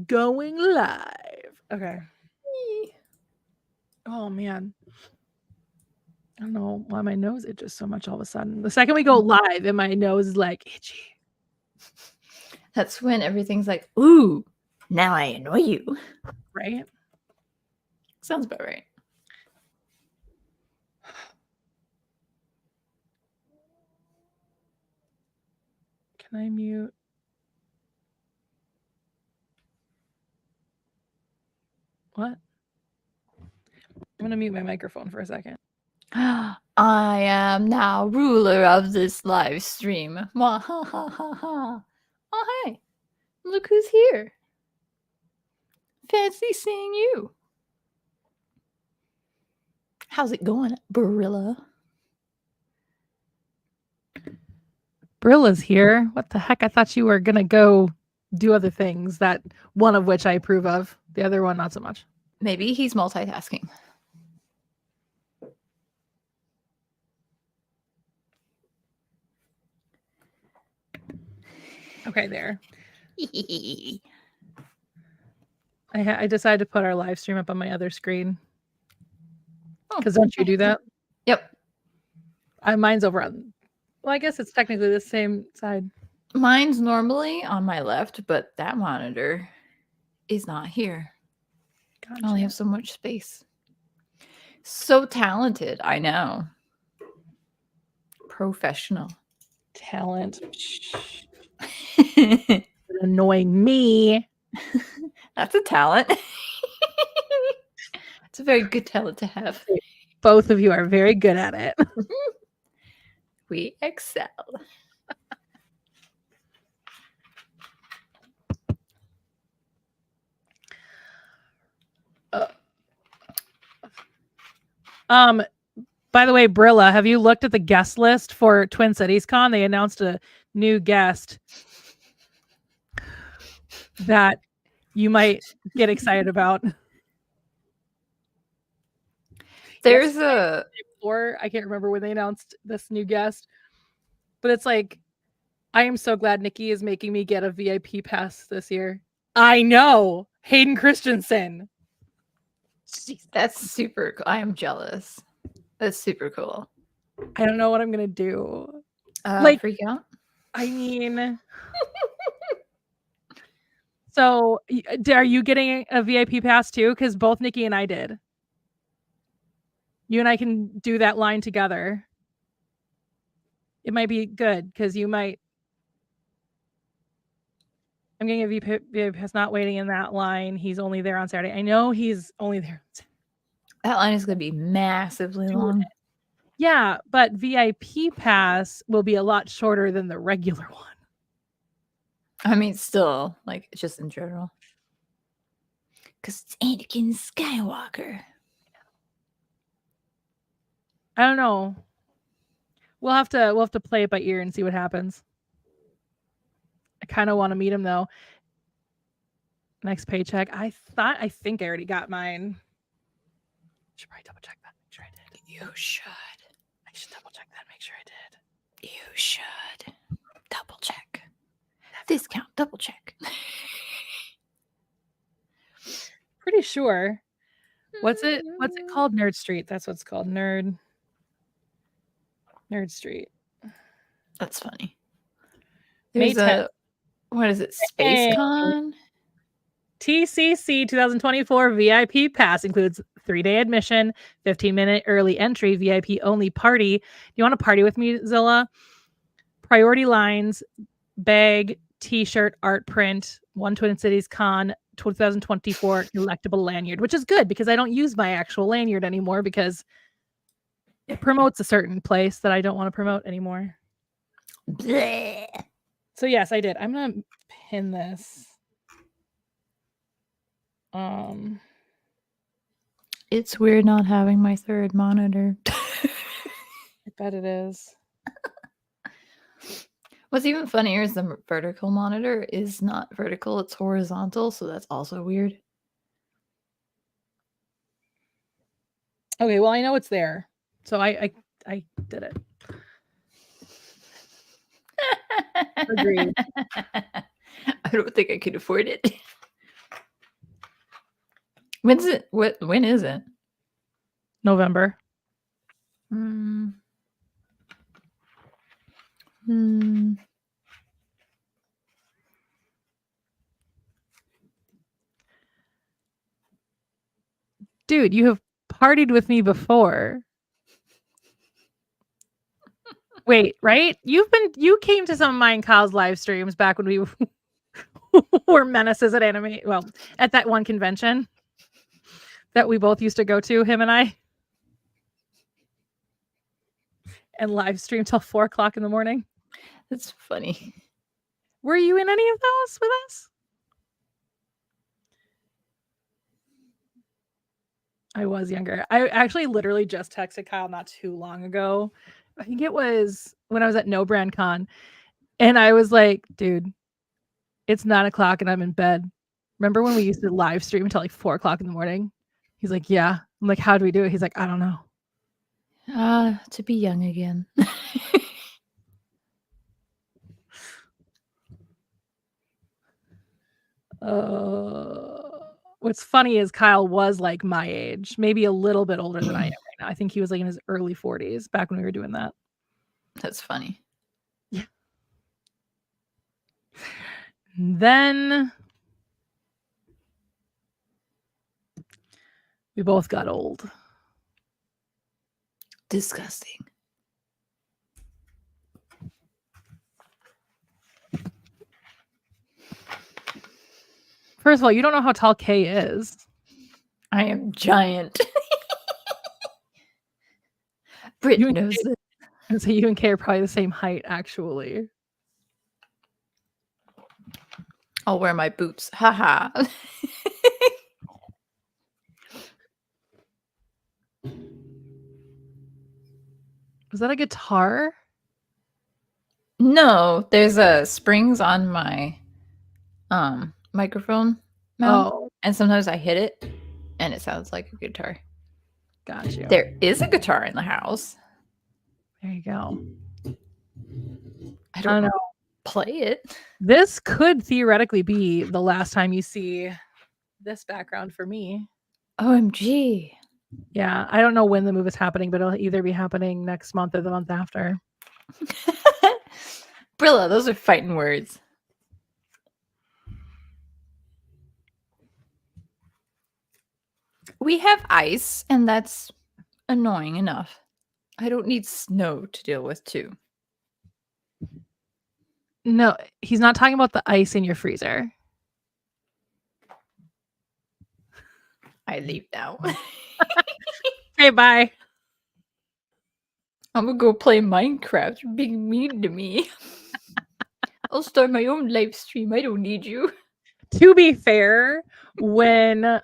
Going live. Okay. Oh man. I don't know why my nose itches so much all of a sudden. The second we go live and my nose is like itchy. That's when everything's like, ooh, now I annoy you. Right? Sounds about right. Can I mute? What? I'm gonna mute my microphone for a second. I am now ruler of this live stream. Oh, hey, look who's here. Fancy seeing you. How's it going, Barilla? Brilla's here. What the heck? I thought you were gonna go do other things, that one of which I approve of. The other one, not so much. Maybe he's multitasking. Okay, there. I decided to put our live stream up on my other screen. Because don't you do that? Yep. Mine's over on. Well, I guess it's technically the same side. Mine's normally on my left, but that monitor is not here. Gotcha. I only have so much space. So talented, I know. Professional. Talent. Annoying me. That's a talent. It's a very good talent to have. Both of you are very good at it. We excel. By the way, Brilla, have you looked at the guest list for Twin Cities Con? They announced a new guest that you might get excited about. There's a or I can't remember when they announced this new guest, but it's like, I am so glad Nikki is making me get a VIP pass this year. I know, Hayden Christensen. Jeez, that's super cool. I am jealous. That's super cool. I don't know what I'm gonna do. Freak out? I mean, so are you getting a VIP pass too? Because both Nikki and I did. You and I can do that line together. It might be good because you might. I'm getting a VIP pass, not waiting in that line. He's only there on Saturday. I know he's only there. That line is going to be massively long. Yeah, but VIP pass will be a lot shorter than the regular one. I mean, still, like, just in general. Because it's Anakin Skywalker. I don't know. We'll have to play it by ear and see what happens. I kind of want to meet him though. Next paycheck. I think I already got mine. I should probably double check that. Make sure I did. You should. I should double check that. Make sure I did. You should. Double check. Discount. Double check. Pretty sure. What's it called? Nerd Street. That's what it's called. Nerd Street. That's funny. There's a, what is it? SpaceCon? TCC 2024 VIP pass includes 3-day admission, 15-minute early entry, VIP only party. You want to party with me, Zilla? Priority lines, bag, t-shirt, art print, One Twin Cities Con 2024 collectible lanyard, which is good because I don't use my actual lanyard anymore because it promotes a certain place that I don't want to promote anymore. Bleh. So yes, I did. I'm gonna pin this. It's weird not having my third monitor. I bet it is. What's even funnier is the vertical monitor is not vertical, it's horizontal, so that's also weird. Okay, well, I know it's there. So I did it. Agreed. I don't think I could afford it. When's it? When is it? November. Dude, you have partied with me before. Wait, right? You came to some of mine Kyle's live streams back when we were menaces at anime. Well, at that one convention that we both used to go to, him and I, and live stream till 4 o'clock in the morning. That's funny. Were you in any of those with us? I was younger. I actually literally just texted Kyle not too long ago. I think it was when I was at No Brand Con. And I was like, dude, it's 9 o'clock and I'm in bed. Remember when we used to live stream until like 4 o'clock in the morning? He's like, yeah. I'm like, how do we do it? He's like, I don't know. To be young again. What's funny is Kyle was like my age, maybe a little bit older than I am right now. I think he was like in his early 40s back when we were doing that. That's funny. Yeah. Then we both got old. Disgusting. First of all, you don't know how tall Kay is. I am giant. Britt knows it. And so you and Kay are probably the same height, actually. I'll wear my boots. Haha. Was that a guitar? No, there's springs on my microphone mount, and sometimes I hit it and it sounds like a guitar. Gotcha. There is a guitar in the house. There you go. I don't know. Play it. This could theoretically be the last time you see this background for me. OMG. Yeah, I don't know when the move is happening, but it'll either be happening next month or the month after. Brilla, those are fighting words. We have ice, and that's annoying enough. I don't need snow to deal with, too. No, he's not talking about the ice in your freezer. I leave now. Hey, bye. I'm gonna go play Minecraft. You're being mean to me. I'll start my own live stream. I don't need you. To be fair, when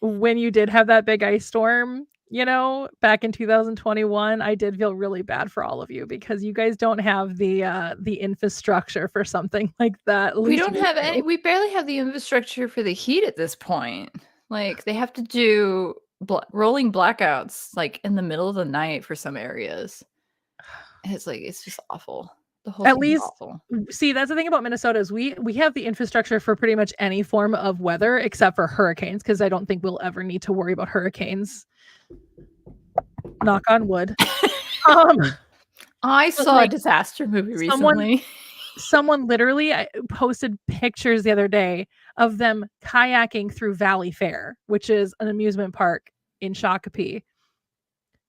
you did have that big ice storm, you know, back in 2021, I did feel really bad for all of you because you guys don't have the infrastructure for something like that. We don't have any. We barely have the infrastructure for the heat at this point. Like they have to do rolling blackouts like in the middle of the night for some areas. And it's like it's just awful. The whole at thing least is awful. See, that's the thing about Minnesota is we have the infrastructure for pretty much any form of weather except for hurricanes, because I don't think we'll ever need to worry about hurricanes. Knock on wood. I saw a disaster movie recently. Someone literally posted pictures the other day of them kayaking through Valley Fair, which is an amusement park in Shakopee.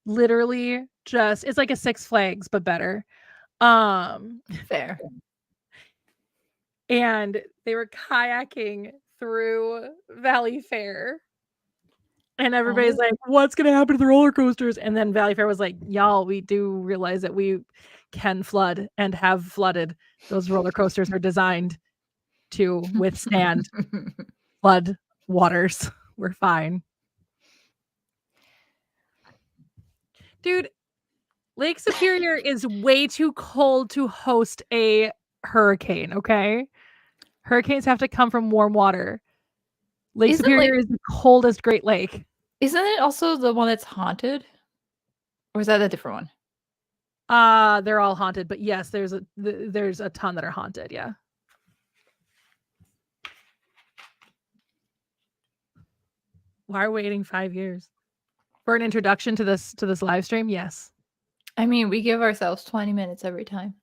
Literally just, it's like a Six Flags, but better. Fair. And they were kayaking through Valley Fair. And everybody's like, what's going to happen to the roller coasters? And then Valley Fair was like, y'all, we do realize that we can flood and have flooded. Those roller coasters are designed to withstand flood waters. We're fine. Dude, Lake Superior is way too cold to host a hurricane, okay? Hurricanes have to come from warm water. Lake Superior is the coldest Great Lake. Isn't it also the one that's haunted? Or is that a different one? They're all haunted, but yes, there's a ton that are haunted, yeah. Why are we waiting 5 years for an introduction to this live stream? Yes. I mean, we give ourselves 20 minutes every time.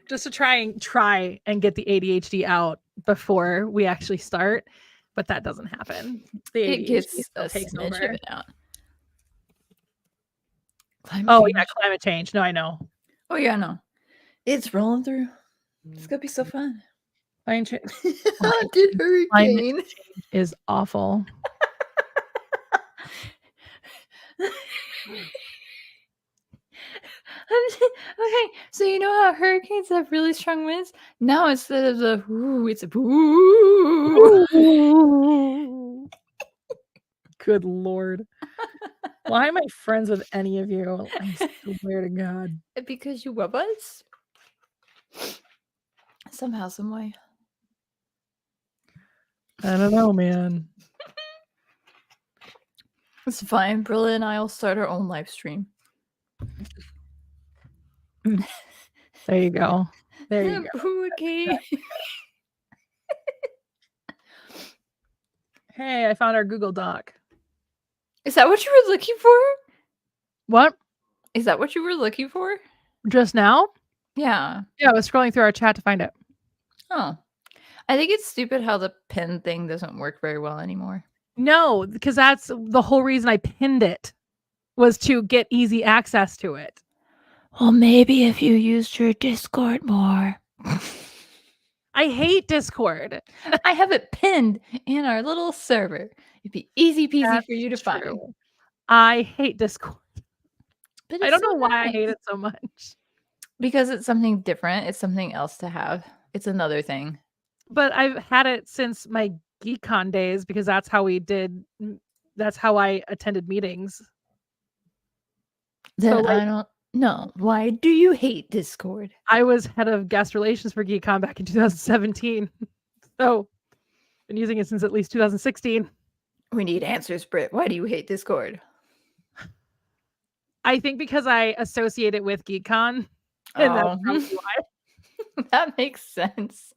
Just to try and get the ADHD out before we actually start, but that doesn't happen. The ADHD It gets still a takes smidge over. of it out. Yeah, climate change. No, I know. Oh yeah, no. It's rolling through. It's gonna be so fun. Climate change Did hurricane is awful. Okay, so you know how hurricanes have really strong winds? Now instead of the ooh, it's a ooh. Good Lord. Why am I friends with any of you? I swear to God. Because you love us? Somehow, some way. I don't know, man. It's fine. Brilla and I will start our own live stream. There you go. There you go. Okay. Hey, I found our Google Doc. Is that what you were looking for? What? Is that what you were looking for? Just now? Yeah. Yeah, I was scrolling through our chat to find it. Oh. I think it's stupid how the pin thing doesn't work very well anymore. No, because that's the whole reason I pinned it, was to get easy access to it. Well, maybe if you used your Discord more. I hate Discord. I have it pinned in our little server. It'd be easy peasy That's for you to true. find. I hate Discord. But I don't know why I hate it so much. Because it's something different. It's something else to have. It's another thing. But I've had it since my GeekCon days because that's how I attended meetings. Then So, like, I don't know. Why do you hate Discord? I was head of guest relations for GeekCon back in 2017. So been using it since at least 2016. We need answers, Britt. Why do you hate Discord? I think because I associate it with GeekCon. And that's probably why. That makes sense.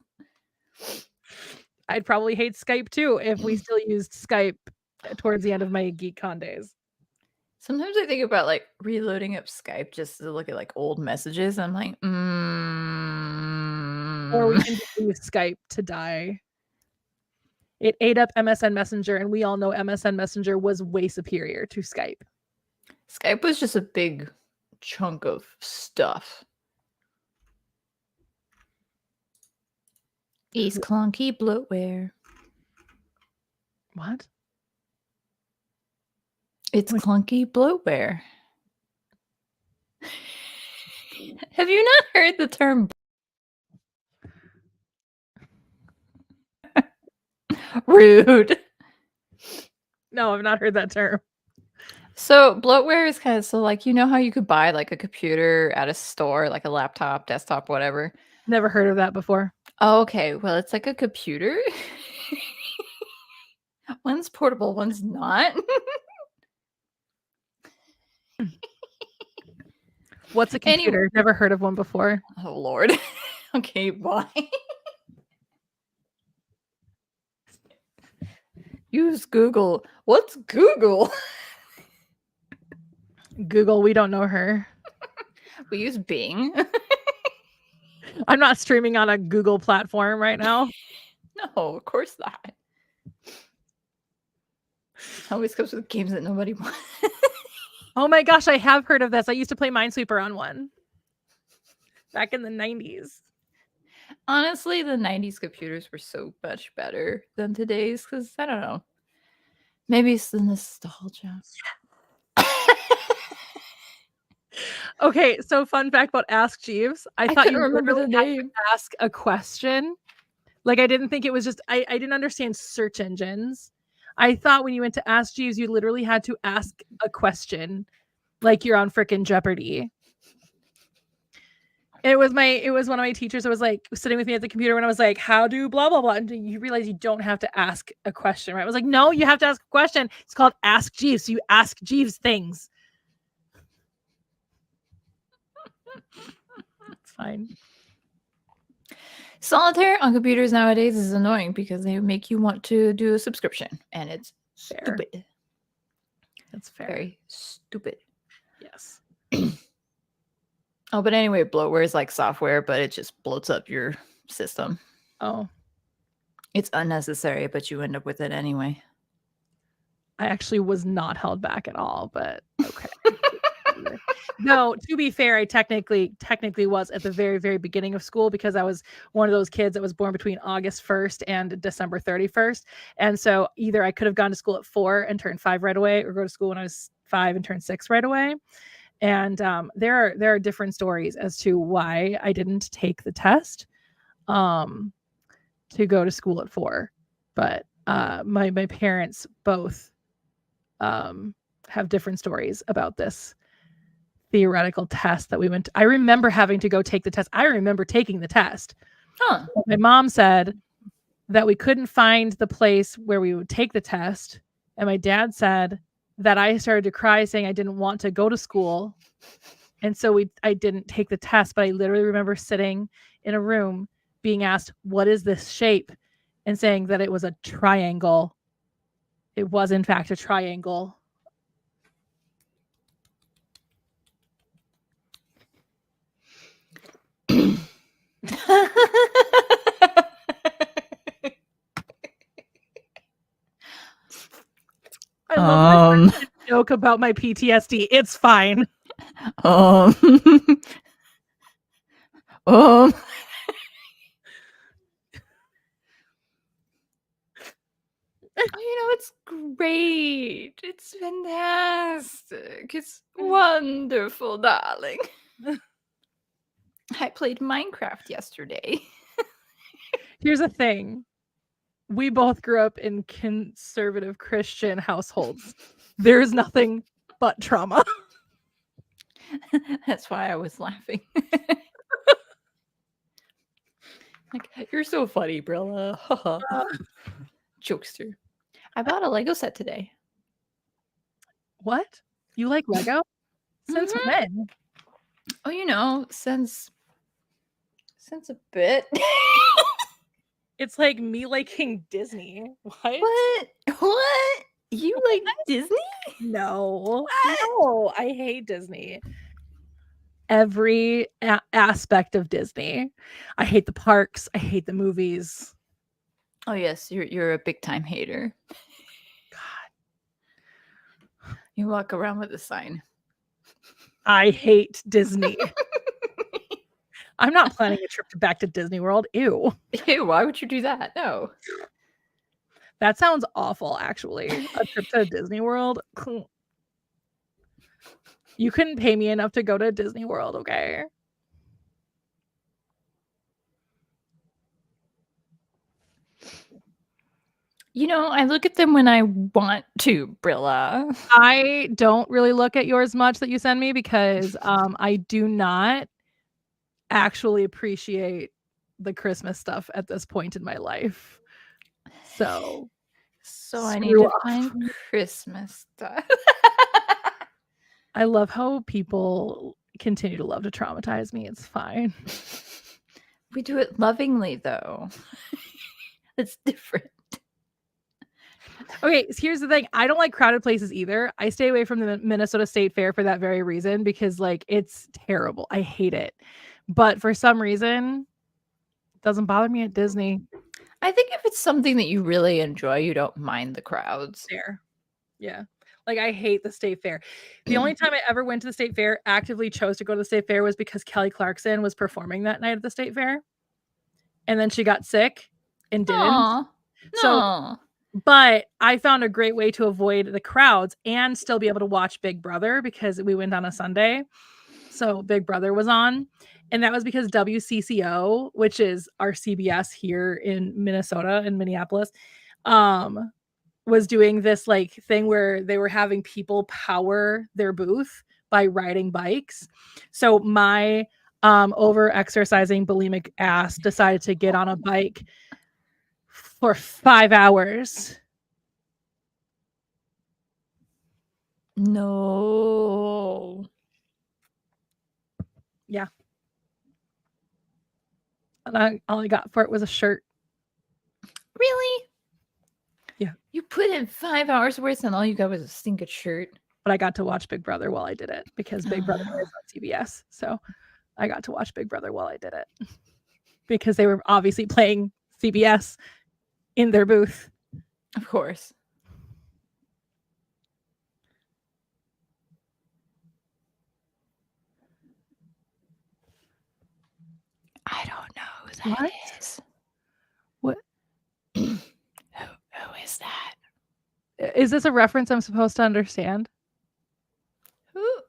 I'd probably hate Skype too if we still used Skype towards the end of my GeekCon days. Sometimes I think about like reloading up Skype just to look at like old messages. I'm like, Or we can just use Skype to die. It ate up MSN Messenger, and we all know MSN Messenger was way superior to Skype. Skype was just a big chunk of stuff. East clunky bloatware. What? It's clunky bloatware. Have you not heard the term? Rude. No, I've not heard that term. So bloatware is kind of like, you know how you could buy like a computer at a store, like a laptop, desktop, whatever. Never heard of that before. Oh, okay. Well, it's like a computer. One's portable, one's not. What's a computer? Anyway. Never heard of one before. Oh, Lord. Okay, bye. Use Google. What's Google? Google, we don't know her. We use Bing. I'm not streaming on a Google platform right now. No, of course not. Always comes with games that nobody wants. Oh my gosh, I have heard of this. I used to play Minesweeper on one back in the 90s. Honestly, the 90s computers were so much better than today's because I don't know. Maybe it's the nostalgia. Okay, so fun fact about Ask Jeeves. I thought couldn't you remember the literally had name. to ask a question. Like, I didn't think it was just, I didn't understand search engines. I thought when you went to Ask Jeeves, you literally had to ask a question. Like you're on frickin' Jeopardy. It was one of my teachers that was like sitting with me at the computer when I was like, how do blah, blah, blah. And you realize you don't have to ask a question, right? I was like, no, you have to ask a question. It's called Ask Jeeves. So you ask Jeeves things. It's fine. Solitaire on computers nowadays is annoying because they make you want to do a subscription, and it's Fair. stupid. That's fair. Very stupid. Yes. Oh, but anyway, bloatware is like software, but it just bloats up your system. Oh, It's unnecessary, but you end up with it anyway. I actually was not held back at all, but okay. No, to be fair, I technically was at the very, very beginning of school because I was one of those kids that was born between August 1st and December 31st. And so either I could have gone to school at 4 and turned 5 right away, or go to school when I was 5 and turned 6 right away. And there are different stories as to why I didn't take the test to go to school at 4. But my parents both have different stories about this theoretical test that we went to. I remember having to go take the test. I remember taking the test. Huh. My mom said that we couldn't find the place where we would take the test. And my dad said that I started to cry saying I didn't want to go to school. And so I didn't take the test, but I literally remember sitting in a room being asked, "What is this shape?" and saying that it was a triangle. It was in fact a triangle. I love my joke about my PTSD. It's fine. It's great. It's fantastic. It's wonderful, darling. I played Minecraft yesterday. Here's the thing. We both grew up in conservative Christian households. There is nothing but trauma. That's why I was laughing. Like, you're so funny, Brilla. Jokester. I bought a Lego set today. What? You like Lego? Since when? Oh, since a bit. It's like me liking Disney. What? You like Disney? No. No, I hate Disney. Every aspect of Disney. I hate the parks. I hate the movies. Oh yes, you're a big time hater. God. You walk around with a sign. I hate Disney. I'm not planning a trip back to Disney World. Ew. Ew, why would you do that? No. That sounds awful, actually. A trip to Disney World. You couldn't pay me enough to go to Disney World, okay? I look at them when I want to, Brilla. I don't really look at yours much that you send me because I do not actually appreciate the Christmas stuff at this point in my life. So I need to find Christmas stuff. I love how people continue to love to traumatize me. It's fine. We do it lovingly, though. It's different. Okay, so here's the thing. I don't like crowded places either. I stay away from the Minnesota State Fair for that very reason because it's terrible. I hate it. But for some reason, it doesn't bother me at Disney. I think if it's something that you really enjoy, you don't mind the crowds. Fair. Yeah. I hate the State Fair. The only time I ever went to the State Fair, actively chose to go to the State Fair, was because Kelly Clarkson was performing that night at the State Fair. And then she got sick and didn't. Aww. So, but I found a great way to avoid the crowds and still be able to watch Big Brother because we went on a Sunday. So Big Brother was on. And that was because WCCO, which is our CBS here in Minnesota, in Minneapolis, was doing this thing where they were having people power their booth by riding bikes. So my over exercising bulimic ass decided to get on a bike for 5 hours. No. Yeah. And all I got for it was a shirt. Really? Yeah. You put in 5 hours worth and all you got was a stinking shirt. But I got to watch Big Brother while I did it because Big Brother is on CBS. So I got to watch Big Brother while I did it because they were obviously playing CBS in their booth. Of course. I don't know who that is. What? Who is that? Is this a reference I'm supposed to understand? Who?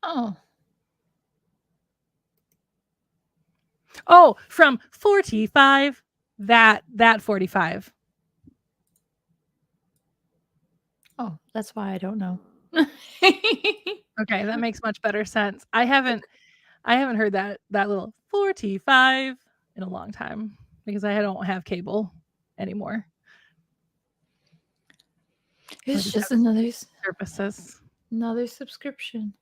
Oh. Oh, from 45. That 45. Oh, that's why I don't know. Okay, that makes much better sense. I haven't heard that little 45 in a long time because I don't have cable anymore. It's just another services. Another subscription.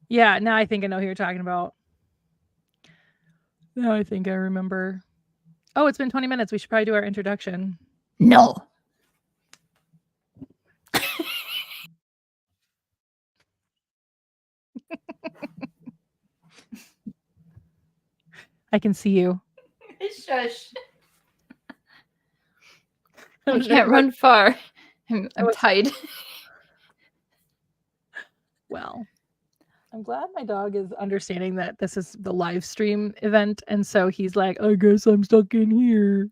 Yeah, now I think I know who you're talking about. Now I think I remember. Oh, it's been 20 minutes. We should probably do our introduction. No. I can see you. Shush. I can't run far. I'm tied. Well, I'm glad my dog is understanding that this is the live stream event. And so he's like, I guess I'm stuck in here.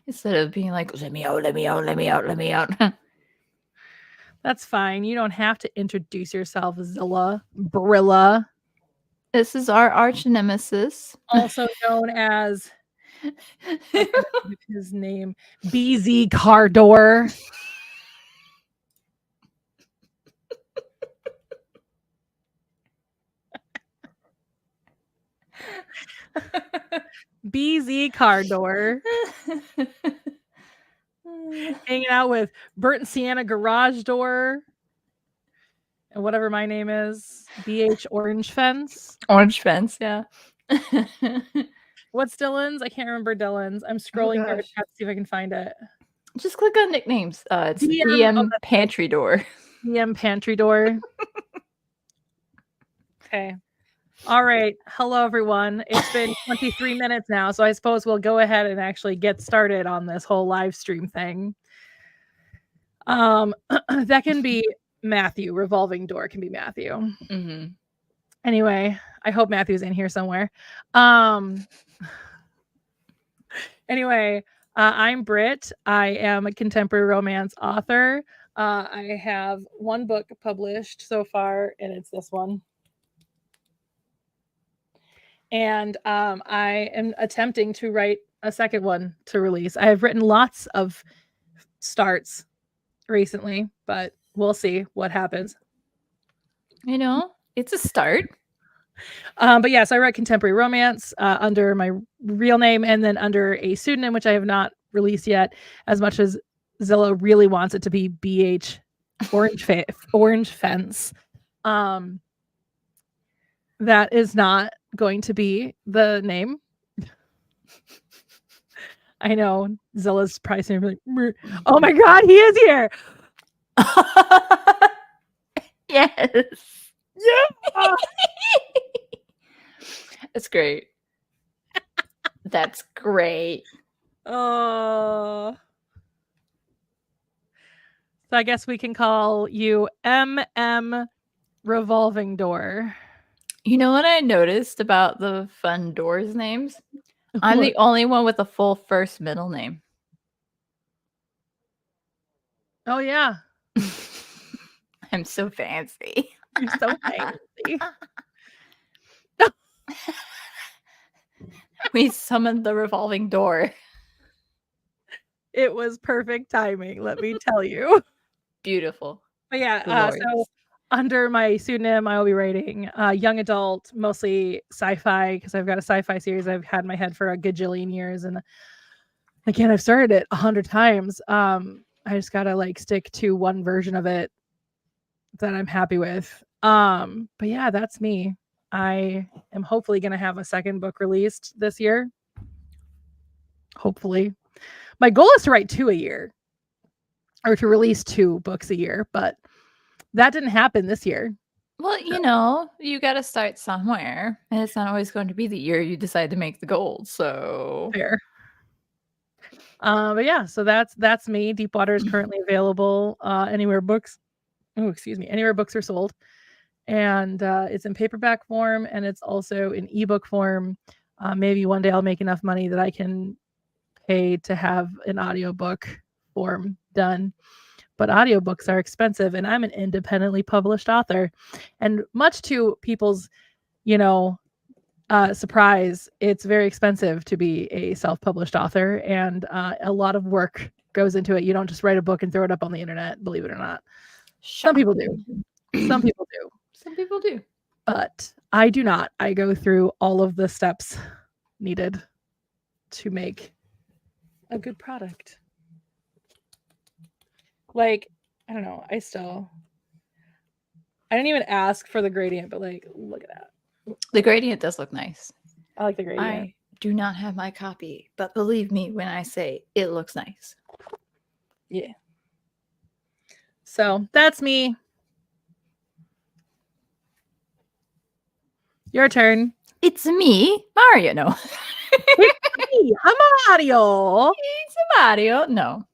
Instead of being like, let me out, let me out, let me out, let me out. That's fine. You don't have to introduce yourself, Zilla Brilla. This is our arch nemesis. Also known as his name, BZ Cardor. BZ Cardor. Hanging out with Bert and Sienna Garage Door. And whatever my name is, BH Orange Fence. Orange Fence, yeah. What's Dylan's? I can't remember Dylan's. I'm scrolling to see if I can find it. Just click on nicknames. It's DM Pantry Door. DM Pantry Door. Okay. All right. Hello, everyone. It's been 23 minutes now, so I suppose we'll go ahead and actually get started on this whole live stream thing. That can be Matthew. Revolving Door can be Matthew. Mm-hmm. Anyway, I hope Matthew's in here somewhere. Anyway, I'm Britt. I am a contemporary romance author. I have one book published so far, and it's this one. And I am attempting to write a second one to release. I have written lots of starts recently, but we'll see what happens. You know, it's a start. But yes, I write contemporary romance under my real name and then under a pseudonym, which I have not released yet, as much as Zilla really wants it to be BH Orange Fence. That is not going to be the name. I know Zilla's probably saying like, oh my God, he is here. Yes. Yeah. That's great. That's great. Oh. So I guess we can call you MM Revolving Door. You know what I noticed about the fun doors names? I'm the only one with a full first middle name. Oh, yeah. I'm so fancy. You're so fancy. We summoned the revolving door. It was perfect timing, let me tell you. Beautiful. But yeah, so under my pseudonym, I will be writing young adult, mostly sci-fi, because I've got a sci-fi series I've had in my head for a gajillion years, and again, I've started it 100 times. I just gotta like stick to one version of it that I'm happy with. But yeah, that's me. I am hopefully gonna have a second book released this year. Hopefully, my goal is to write 2 a year, or to release 2 books a year, but that didn't happen this year. Well, you know, you got to start somewhere, and it's not always going to be the year you decide to make the goal. So Fair. But yeah, so that's me. Deepwater is currently available anywhere books. Oh, excuse me, anywhere books are sold, and it's in paperback form, and it's also in ebook form. Maybe one day I'll make enough money that I can pay to have an audiobook form done. But audiobooks are expensive, and I'm an independently published author, and much to people's, you know, surprise, it's very expensive to be a self-published author, and a lot of work goes into it. You don't just write a book and throw it up on the internet, believe it or not. Some people do. Some people do. Some people do. But I do not. I go through all of the steps needed to make a good product. Like, I don't know. I didn't even ask for the gradient, but like, look at that. The gradient does look nice. I like the gradient. I do not have my copy, but believe me when I say it looks nice. Yeah. So that's me. Your turn. It's me, Mario. No. Hey, I'm Mario. It's Mario. No.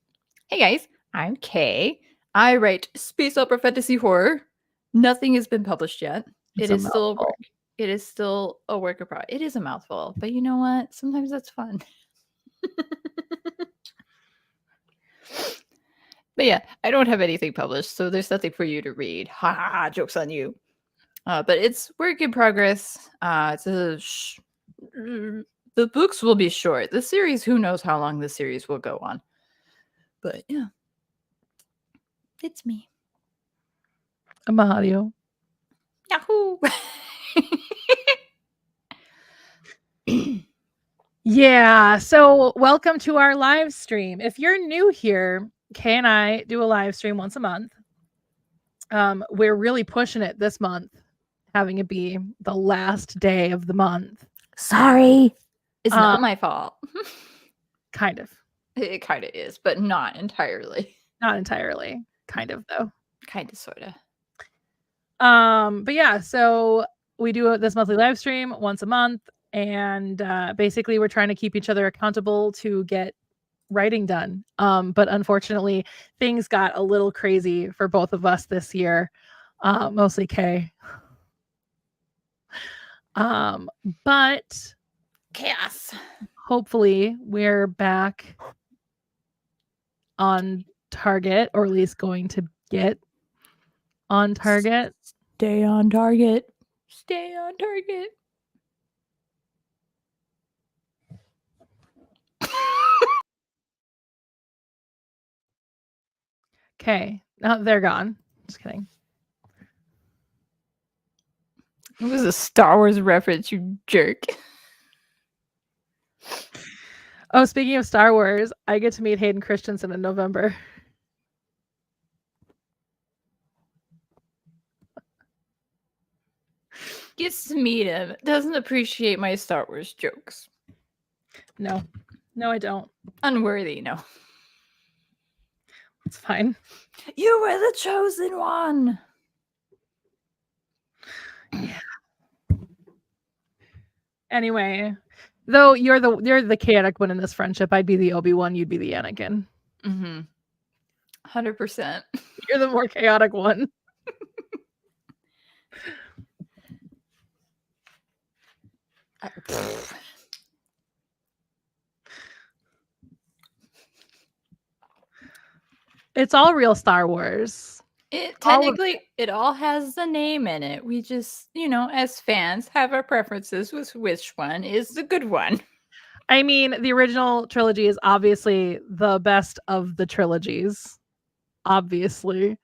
Hey guys, I'm Kay. I write space opera fantasy horror. Nothing has been published yet. It is still a work. It is still a work of progress. It is a mouthful, but you know what? Sometimes that's fun. But yeah, I don't have anything published, so there's nothing for you to read. Ha ha ha! Joke's on you. But it's work in progress. The books will be short. The series, who knows how long the series will go on. But yeah, it's me. I'm Mario. Yahoo! Yeah, so welcome to our live stream. If you're new here, Kay and I do a live stream once a month. We're really pushing it this month, having it be the last day of the month. Sorry. It's not my fault. Kind of. It kind of is, but not entirely. Not entirely. Kind of, though. Kind of, sort of. But yeah, so we do this monthly live stream once a month, and basically we're trying to keep each other accountable to get writing done. But unfortunately, things got a little crazy for both of us this year, mostly Kay. But chaos. Hopefully we're back on target, or at least going to get on target. Stay on target. Stay on target. Okay. No, they're gone. Just kidding. It was a Star Wars reference, you jerk. Oh, speaking of Star Wars, I get to meet Hayden Christensen in November. Gets to meet him. Doesn't appreciate my Star Wars jokes. No. No, I don't. Unworthy, no. It's fine. You were the chosen one. Yeah. Anyway, though you're the chaotic one in this friendship, I'd be the Obi-Wan, you'd be the Anakin. 100%. You're the more chaotic one. It's all real Star Wars. It all has the name in it. We just, as fans, have our preferences with which one is the good one. I mean, the original trilogy is obviously the best of the trilogies. Obviously.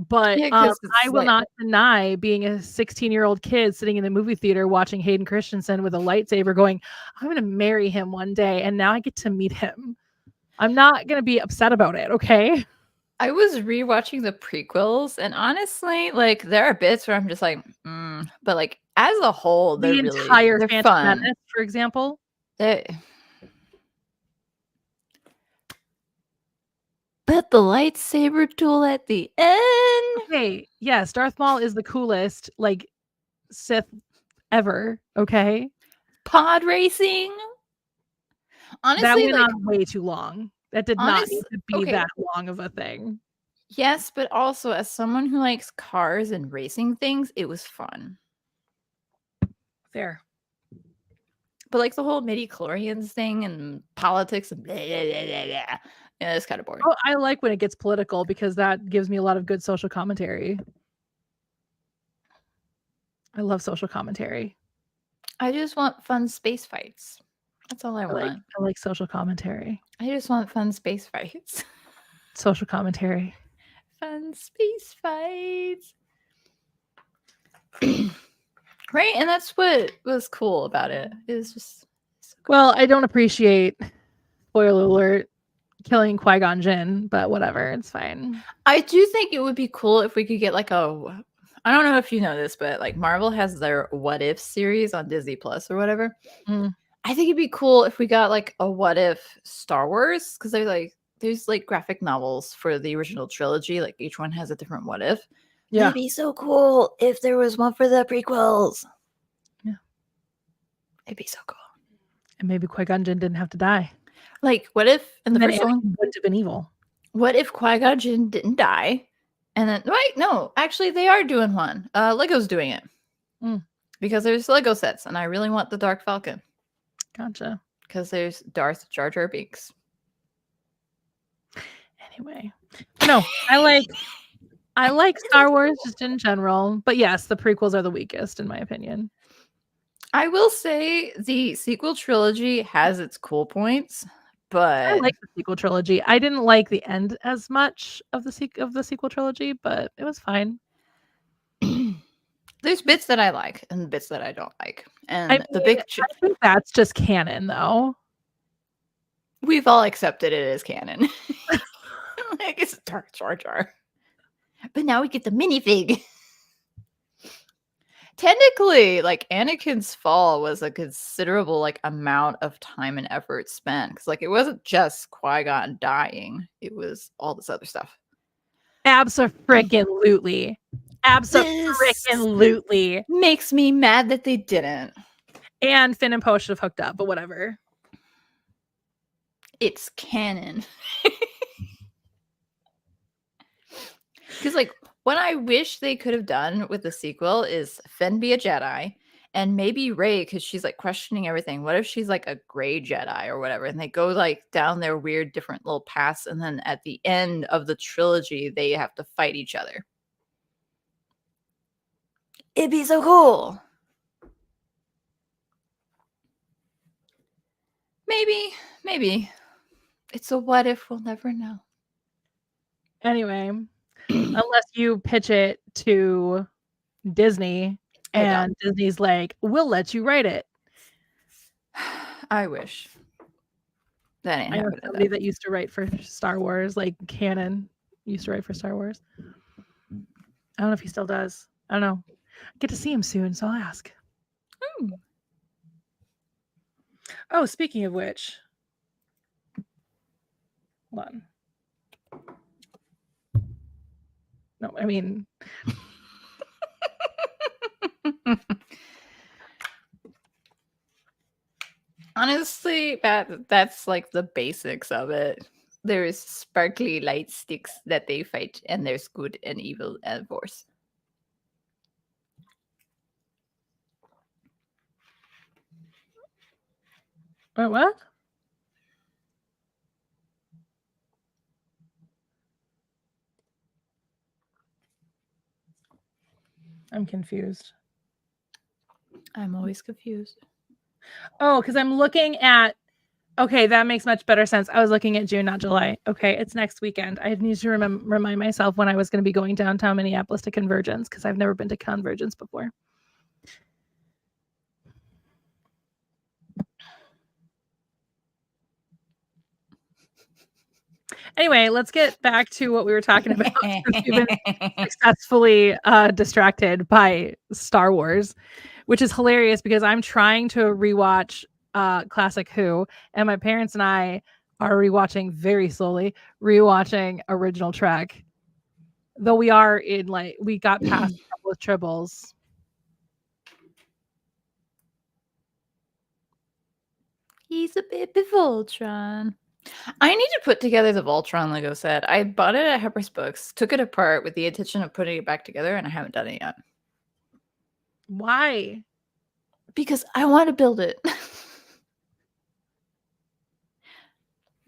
But Yeah, 'cause it's I will like not deny being a 16-year-old kid sitting in the movie theater watching Hayden Christensen with a lightsaber going, I'm going to marry him one day. And now I get to meet him. I'm not going to be upset about it. Okay. I was rewatching the prequels, and honestly, like there are bits where I'm just like, but like as a whole, The they're entire Phantom fun. Menace, for example. They But the lightsaber duel at the end, Okay. Yes. Darth Maul is the coolest, like, Sith ever. Okay. pod racing. That Honestly, went like on way too long. That did not need honest to be okay, that long of a thing. yes, but also as someone who likes cars and racing things, it was fun. Fair. But like the whole midi-chlorians thing and politics and blah, blah, blah, blah, blah, yeah, it's kind of boring. Oh, I like when it gets political because that gives me a lot of good social commentary. I love social commentary. I just want fun space fights. That's all I want. I like social commentary. I just want fun space fights. Social commentary. Fun space fights. Right? And that's what was cool about it. It was just so cool. Well, I don't appreciate, spoiler alert, killing Qui-Gon Jinn, but whatever, it's fine. I do think it would be cool if we could get like a I don't know if you know this, but like Marvel has their What If series on Disney Plus or whatever. Mm. I think it'd be cool if we got like a What If Star Wars because there's like graphic novels for the original trilogy. Like each one has a different what if. Yeah. It'd be so cool if there was one for the prequels. Yeah. It'd be so cool. And maybe Qui-Gon Jinn didn't have to die. Like, what if in the And then first one, Anakin wouldn't have been evil. what if Qui-Gon Jinn didn't die? And then, right? No, actually, they are doing one. Lego's doing it because there's Lego sets, and I really want the Dark Falcon. Gotcha. Because there's Darth Jar Jar Binks. Anyway, no, I like Star Wars just in general, but yes, the prequels are the weakest in my opinion. I will say the sequel trilogy has its cool points, but I like the sequel trilogy. I didn't like the end as much of the sequel trilogy, but it was fine. there's bits that I like and bits that I don't like. And I think that's just canon, though. We've all accepted it as canon. Like it's Darth Jar Jar. But now we get the minifig. Technically, like Anakin's fall was a considerable like amount of time and effort spent because like it wasn't just Qui-Gon dying; it was all this other stuff. Abso-freaking-lutely. Abso-freaking-lutely. Makes me mad that they didn't. And Finn and Poe should have hooked up, but whatever. It's canon. Because like what I wish they could have done with the sequel is Finn be a Jedi and maybe Rey because she's like questioning everything. What if she's like a gray Jedi or whatever? And they go like down their weird different little paths. And then at the end of the trilogy, they have to fight each other. It'd be so cool. Maybe. It's a what if, we'll never know. Anyway, unless you pitch it to Disney and Disney's like, we'll let you write it. I wish. That ain't happening. Somebody that used to write for Star Wars, like canon, used to write for Star Wars. I don't know if he still does. I don't know. I get to see him soon, so I'll ask. Oh, speaking of which, hold on. No, I mean, honestly, that's like the basics of it. There's sparkly light sticks that they fight, and there's good and evil and force. wait, what? I'm confused. I'm always confused. Oh, because I'm looking at Okay, that makes much better sense. I was looking at June, not July. Okay, it's next weekend. I need to remind myself when I was going to be going downtown Minneapolis to Convergence because I've never been to Convergence before. Anyway, let's get back to what we were talking about since we've been successfully distracted by Star Wars, which is hilarious because I'm trying to rewatch Classic Who, and my parents and I are rewatching very slowly, rewatching Original Trek. Though we are in like we got past a couple of tribbles. He's a baby Voltron. I need to put together the Voltron Lego set. I bought it at Harper's Books, took it apart with the intention of putting it back together, and I haven't done it yet. Why? Because I want to build it.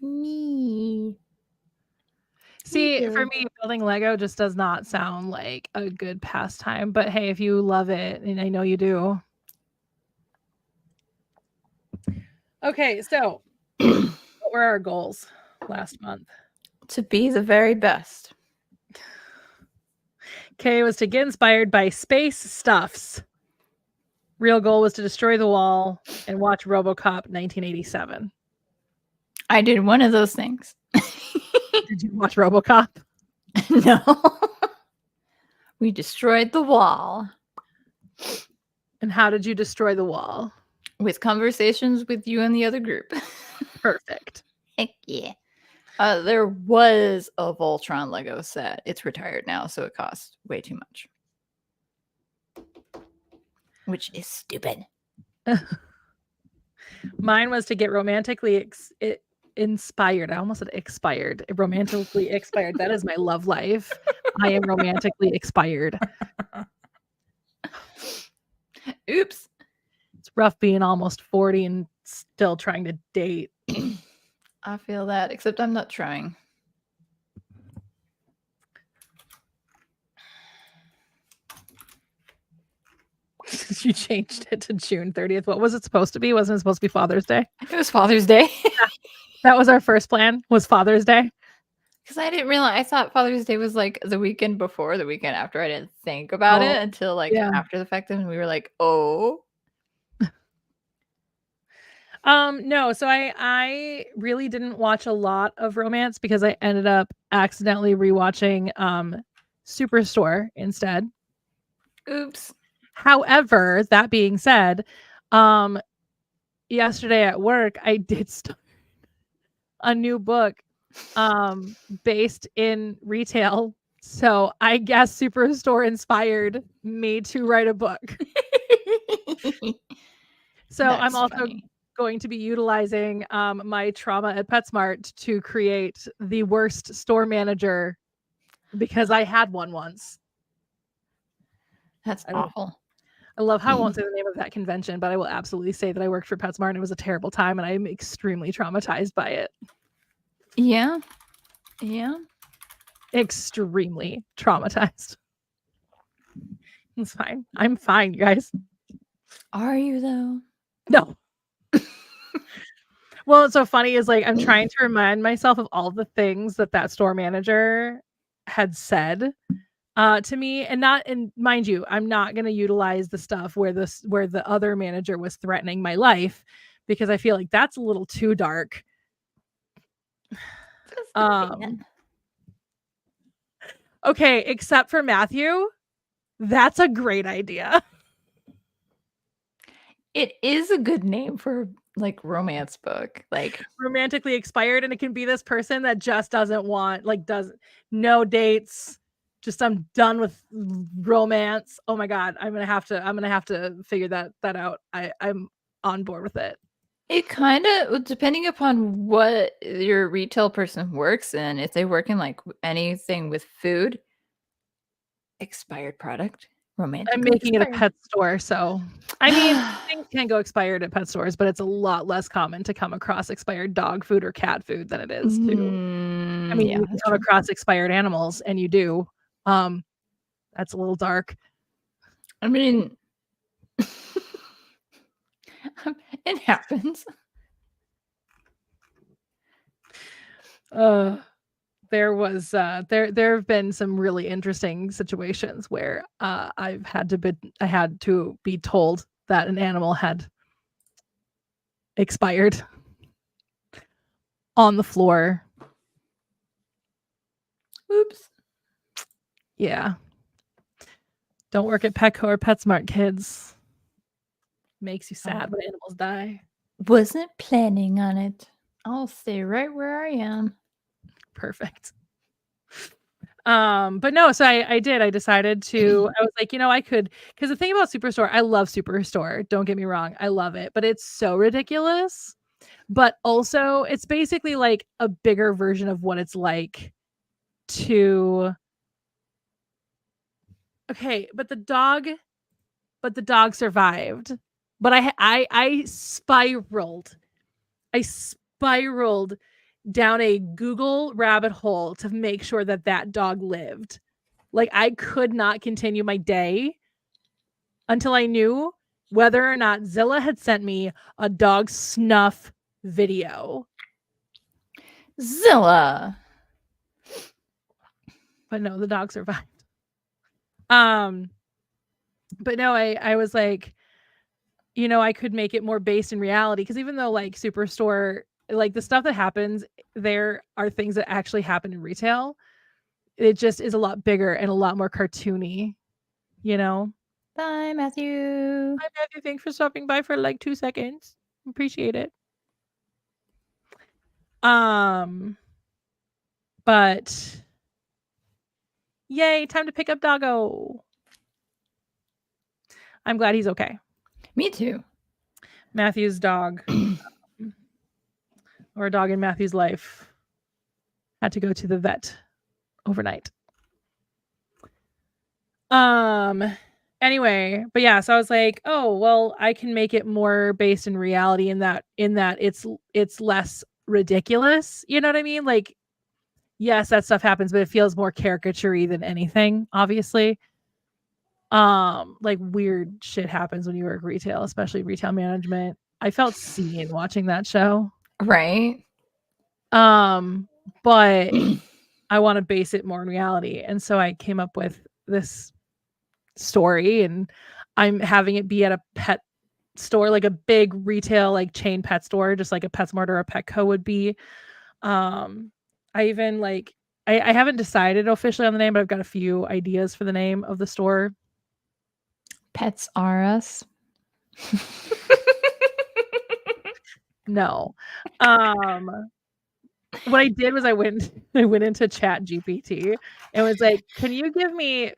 Me. See, for me, building Lego just does not sound like a good pastime. But hey, if you love it, and I know you do. Okay, so what were our goals last month? To be the very best. Okay, was to get inspired by space stuffs. Real goal was to destroy the wall and watch RoboCop 1987. I did one of those things. Did you watch RoboCop? No. We destroyed the wall. And how did you destroy the wall? With conversations with you and the other group. Perfect. Heck yeah. There was a Voltron Lego set. It's retired now, so it costs way too much. Which is stupid. Mine was to get romantically inspired. I almost said expired. Romantically expired. That is my love life. I am romantically expired. Oops. It's rough being almost 40 and still trying to date. I feel that, except I'm not trying. You changed it to June 30th. What was it supposed to be? Wasn't it supposed to be Father's Day? It was Father's Day. Yeah. That was our first plan, was Father's Day. Because I didn't realize, I thought Father's Day was like the weekend before, the weekend after. I didn't think about it until like after the fact, and we were like, oh. No, so I really didn't watch a lot of romance because I ended up accidentally rewatching Superstore instead. Oops. However, that being said, yesterday at work I did start a new book based in retail. So I guess Superstore inspired me to write a book. So That's I'm also funny. going to be utilizing my trauma at PetSmart to create the worst store manager because I had one once. That's awful. I love how I won't say the name of that convention, but I will absolutely say that I worked for PetSmart and it was a terrible time and I'm extremely traumatized by it. Yeah. Yeah. Extremely traumatized. It's fine. I'm fine, you guys. Are you though? No. Well, what's so funny is like I'm trying to remind myself of all the things that store manager had said to me, and mind you, I'm not going to utilize the stuff where the other manager was threatening my life because I feel like that's a little too dark. Okay, except for Matthew, that's a great idea. It is a good name for like romance book, like romantically expired, and it can be this person that just doesn't want no dates. Just I'm done with romance. Oh my god, I'm gonna have to figure that out. I'm on board with it. It kind of, depending upon what your retail person works in, if they work in like anything with food, expired product, romantic. I'm making it a pet store, so I mean things can go expired at pet stores, but it's a lot less common to come across expired dog food or cat food than it is to. I mean, you can come across expired animals, and you do. That's a little dark. I mean, it happens. There was there have been some really interesting situations where I had to be told that an animal had expired on the floor. Oops. Yeah. Don't work at Petco or PetSmart, kids. Makes you sad when animals die. Wasn't planning on it. I'll stay right where I am. Perfect. But no, so I did. I decided to, I was like, I could, because the thing about Superstore, I love Superstore. Don't get me wrong. I love it, but it's so ridiculous. But also, it's basically like a bigger version of what it's like to. Okay, but the dog survived. But I spiraled. I spiraled down a Google rabbit hole to make sure that dog lived. Like, I could not continue my day until I knew whether or not Zilla had sent me a dog snuff video. Zilla. But no, the dog survived. But no, I was like, I could make it more based in reality, because even though like Superstore, like the stuff that happens there are things that actually happen in retail, it just is a lot bigger and a lot more cartoony, Bye, Matthew. Hi, Matthew. Thanks for stopping by for like 2 seconds. Appreciate it. But yay, time to pick up Doggo. I'm glad he's okay. Me too. Matthew's dog, or a dog in Matthew's life, had to go to the vet overnight. Anyway, but yeah, so I was like, oh, well, I can make it more based in reality in that it's less ridiculous. You know what I mean? Like, yes, that stuff happens, but it feels more caricature-y than anything, obviously. Like weird shit happens when you work retail, especially retail management. I felt seen watching that show. Right. But I want to base it more in reality. And so I came up with this story, and I'm having it be at a pet store, like a big retail, like chain pet store, just like a PetSmart or a Petco would be. I even like, I haven't decided officially on the name, but I've got a few ideas for the name of the store. Pets are us. No. What I did was I went into Chat GPT and was like, can you give me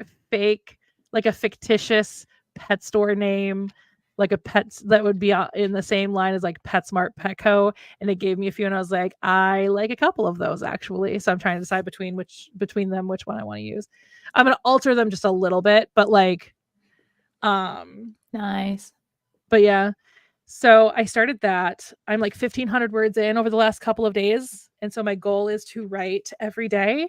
like a fictitious pet store name, like a pet that would be in the same line as like PetSmart, Petco? And it gave me a few, and I was like, I like a couple of those actually. So I'm trying to decide between them which one I want to use. I'm gonna alter them just a little bit, but like, nice. But yeah. So I started that. I'm like 1,500 words in over the last couple of days. And so my goal is to write every day.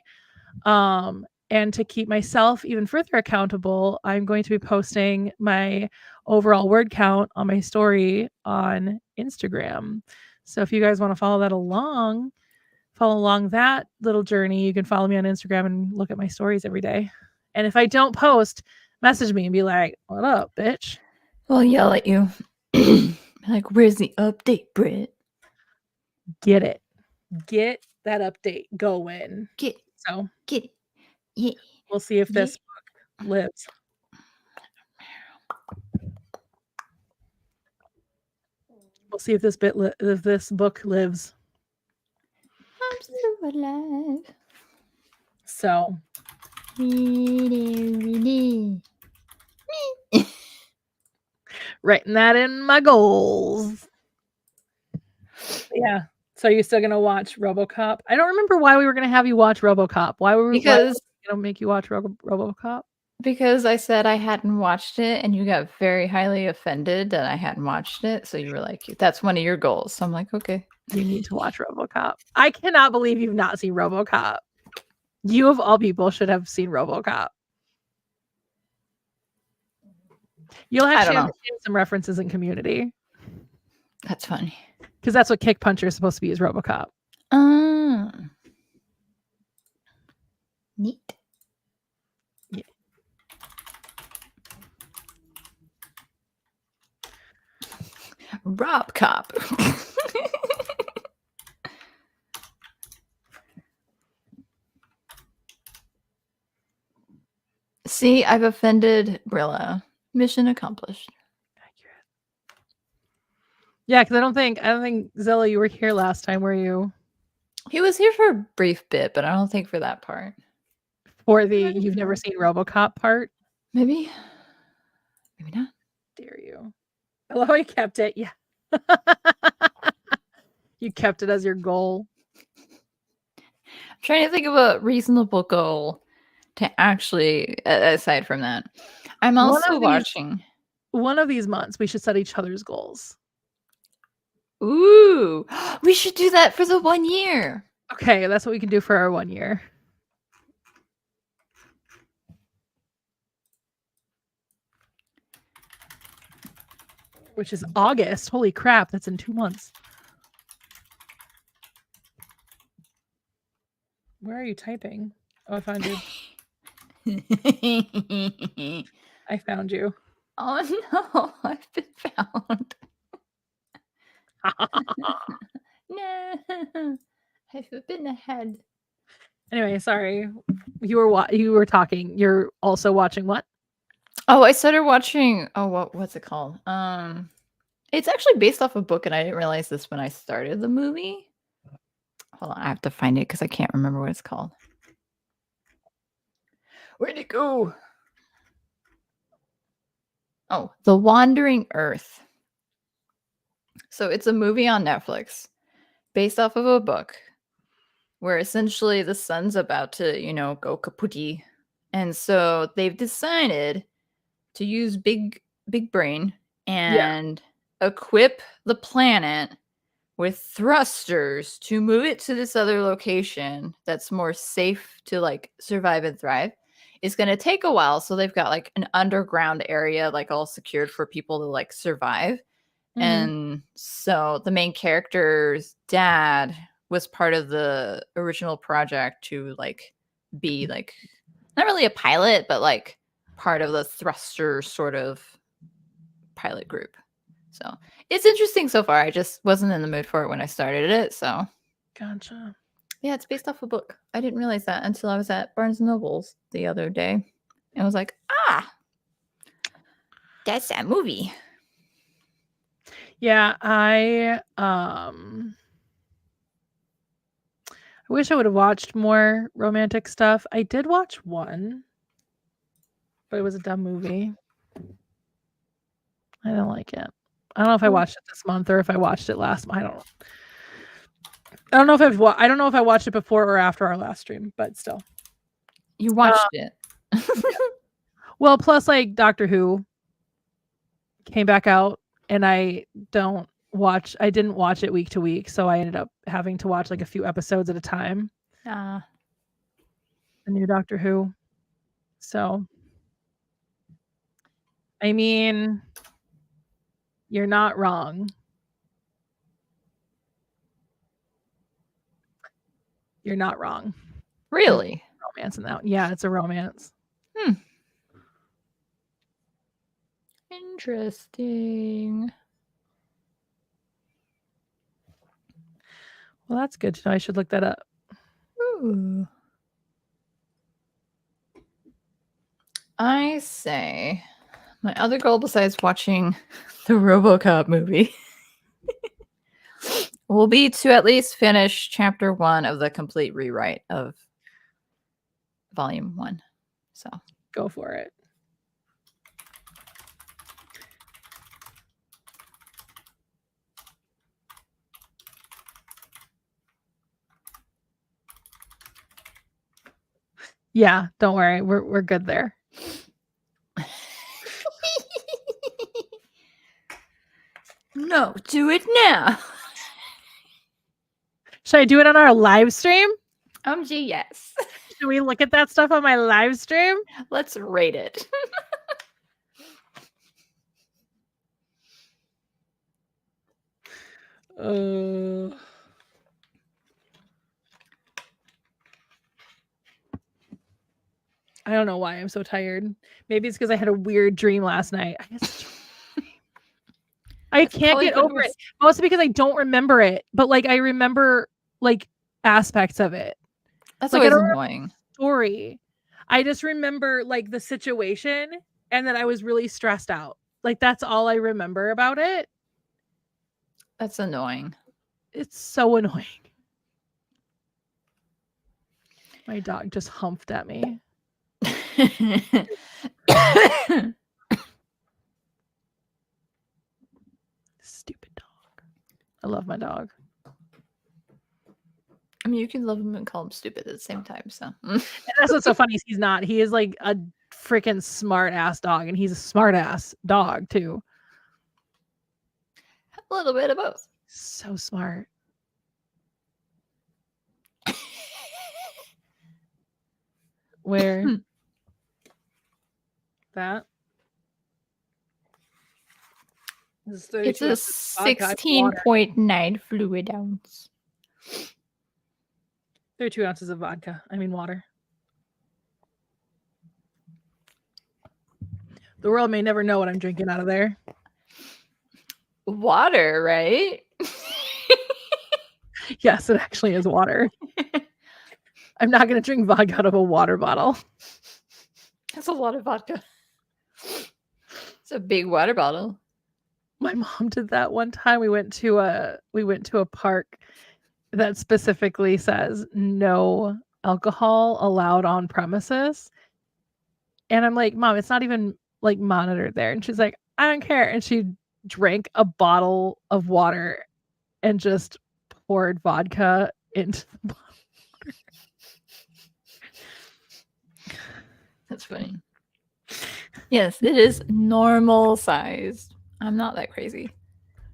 And to keep myself even further accountable, I'm going to be posting my overall word count on my story on Instagram. So if you guys want to follow along that little journey, you can follow me on Instagram and look at my stories every day. And if I don't post, message me and be like, what up, bitch? I'll yell at you. Like, where's the update, Britt? Get it. Get that update going. Get it. Yeah. We'll see if this book lives. We'll see if this book lives. I'm still alive. So. Writing that in my goals. Yeah. So you're still gonna watch RoboCop? I don't remember why we were gonna have you watch RoboCop. Why were we gonna make you watch RoboCop? Because I said I hadn't watched it, and you got very highly offended that I hadn't watched it. So you were like, "That's one of your goals." So I'm like, "Okay, you need to watch RoboCop." I cannot believe you've not seen RoboCop. You of all people should have seen RoboCop. You'll actually understand some references in Community. That's funny. Because that's what Kick Puncher is supposed to be, is RoboCop. Rob Cop. See, I've offended Brilla. Mission accomplished. Accurate. Yeah, because I don't think Zilla, you were here last time, were you? He was here for a brief bit, but I don't think for that part. For the you've never seen RoboCop part? Maybe. Maybe not. Dare you? I love how you kept it. Yeah. You kept it as your goal. I'm trying to think of a reasonable goal to actually, aside from that. I'm also watching. One of these months, we should set each other's goals. Ooh, we should do that for the 1 year. Okay, that's what we can do for our 1 year. Which is August. Holy crap, that's in 2 months. Where are you typing? Oh, I found you. I found you. Oh no, I've been found. No, I've been ahead. Anyway, sorry. You were talking. You're also watching what? Oh, I started watching. Oh, what's it called? It's actually based off a book, and I didn't realize this when I started the movie. Hold on, I have to find it because I can't remember what it's called. Where'd it go? Oh, The Wandering Earth. So it's a movie on Netflix based off of a book where essentially the sun's about to, go kaputty. And so they've decided to use big brain and equip the planet with thrusters to move it to this other location that's more safe to like survive and thrive. It's going to take a while, so they've got like an underground area like all secured for people to like survive. And so the main character's dad was part of the original project to like be like not really a pilot, but like part of the thruster sort of pilot group. So it's interesting so far. I just wasn't in the mood for it when I started it. So Gotcha. yeah, it's based off a book. I didn't realize that until I was at Barnes and Noble's the other day. And I was like, that's that movie. Yeah, I wish I would have watched more romantic stuff. I did watch one, but it was a dumb movie. I don't like it. I don't know if I watched it this month or if I watched it last month. I don't know if I watched it before or after our last stream, but still. You watched it. Yeah. Well, plus like Doctor Who came back out and I didn't watch it week to week, so I ended up having to watch like a few episodes at a time. The new Doctor Who. So I mean, you're not wrong. You're not wrong. Really? Romance in that one. Yeah, it's a romance. Interesting. Well, that's good to know. I should look that up. Ooh. I say my other goal besides watching the RoboCop movie will be to at least finish chapter 1 of the complete rewrite of volume 1. So go for it. Yeah, don't worry. We're good there. No, do it now. Should I do it on our live stream? Gee, yes. Should we look at that stuff on my live stream? Let's rate it. I don't know why I'm so tired. Maybe it's because I had a weird dream last night. I can't get over it. Mostly because I don't remember it, but like I remember like aspects of it. That's like, always annoying. Story. I just remember like the situation and then I was really stressed out. Like that's all I remember about it. That's annoying. It's so annoying. My dog just humped at me. Stupid dog. I love my dog. I mean, you can love him and call him stupid at the same time. So and that's what's so funny. He's not. He is like a freaking smart ass dog, and he's a smart ass dog too. A little bit of both. So smart. Where? That? It's a 16.9 fluid ounce. 32 ounces of vodka. I mean water. The world may never know what I'm drinking out of there. Water, right? Yes, it actually is water. I'm not going to drink vodka out of a water bottle. That's a lot of vodka. It's a big water bottle. My mom did that one time. We went to a park that specifically says no alcohol allowed on premises. And I'm like, Mom, it's not even like monitored there. And she's like, I don't care. And she drank a bottle of water and just poured vodka into the bottle of water. That's funny. Yes, it is normal sized. I'm not that crazy.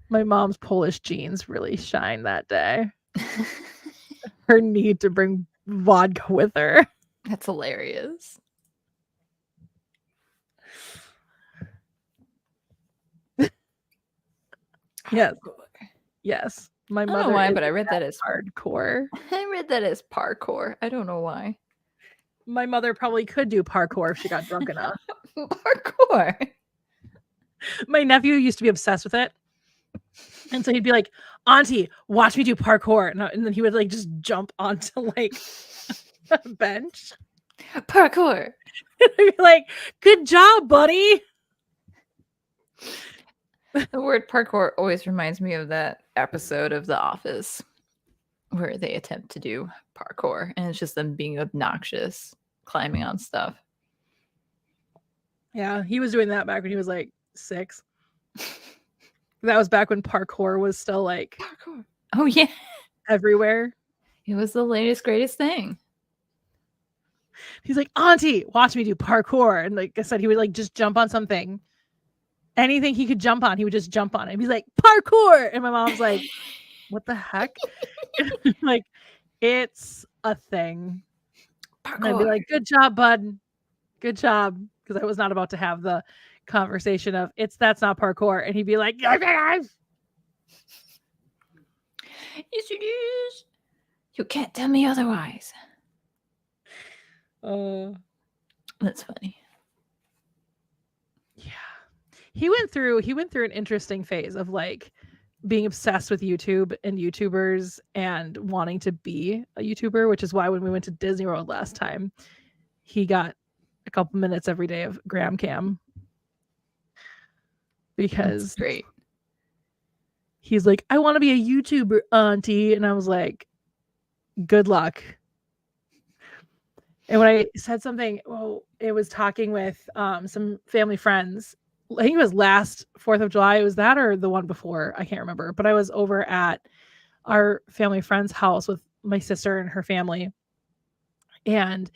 My mom's Polish genes really shine that day. Her need to bring vodka with her. That's hilarious. Yes. Yes. My mother. I don't know why, but I read that as hardcore. I read that as parkour. I don't know why. My mother probably could do parkour if she got drunk enough. Parkour. My nephew used to be obsessed with it. And so he'd be like, Auntie, watch me do parkour. And then he would like just jump onto like a bench. Parkour. I'd be like, good job, buddy. The word parkour always reminds me of that episode of The Office where they attempt to do parkour and it's just them being obnoxious, climbing on stuff. Yeah, he was doing that back when he was like 6. That was back when parkour was still like parkour. Oh yeah, everywhere. It was the latest greatest thing. He's like, Auntie, watch me do parkour. And like I said, he would like just jump on something. Anything he could jump on, he would just jump on it. He's like, parkour. And my mom's like, what the heck? Like, it's a thing. Parkour. And I'd be like, good job, bud. Good job. Because I was not about to have the conversation of that's not parkour. And he'd be like, yes, it is. You can't tell me otherwise. That's funny. Yeah. He went through an interesting phase of like being obsessed with YouTube and YouTubers and wanting to be a YouTuber, which is why when we went to Disney World last time, he got a couple minutes every day of Graham Cam. Because that's great. He's like, I want to be a YouTuber, Auntie. And I was like, good luck. And when I said something, it was talking with some family friends. I think it was last 4th of July. Was that or the one before? I can't remember. But I was over at our family friend's house with my sister and her family. And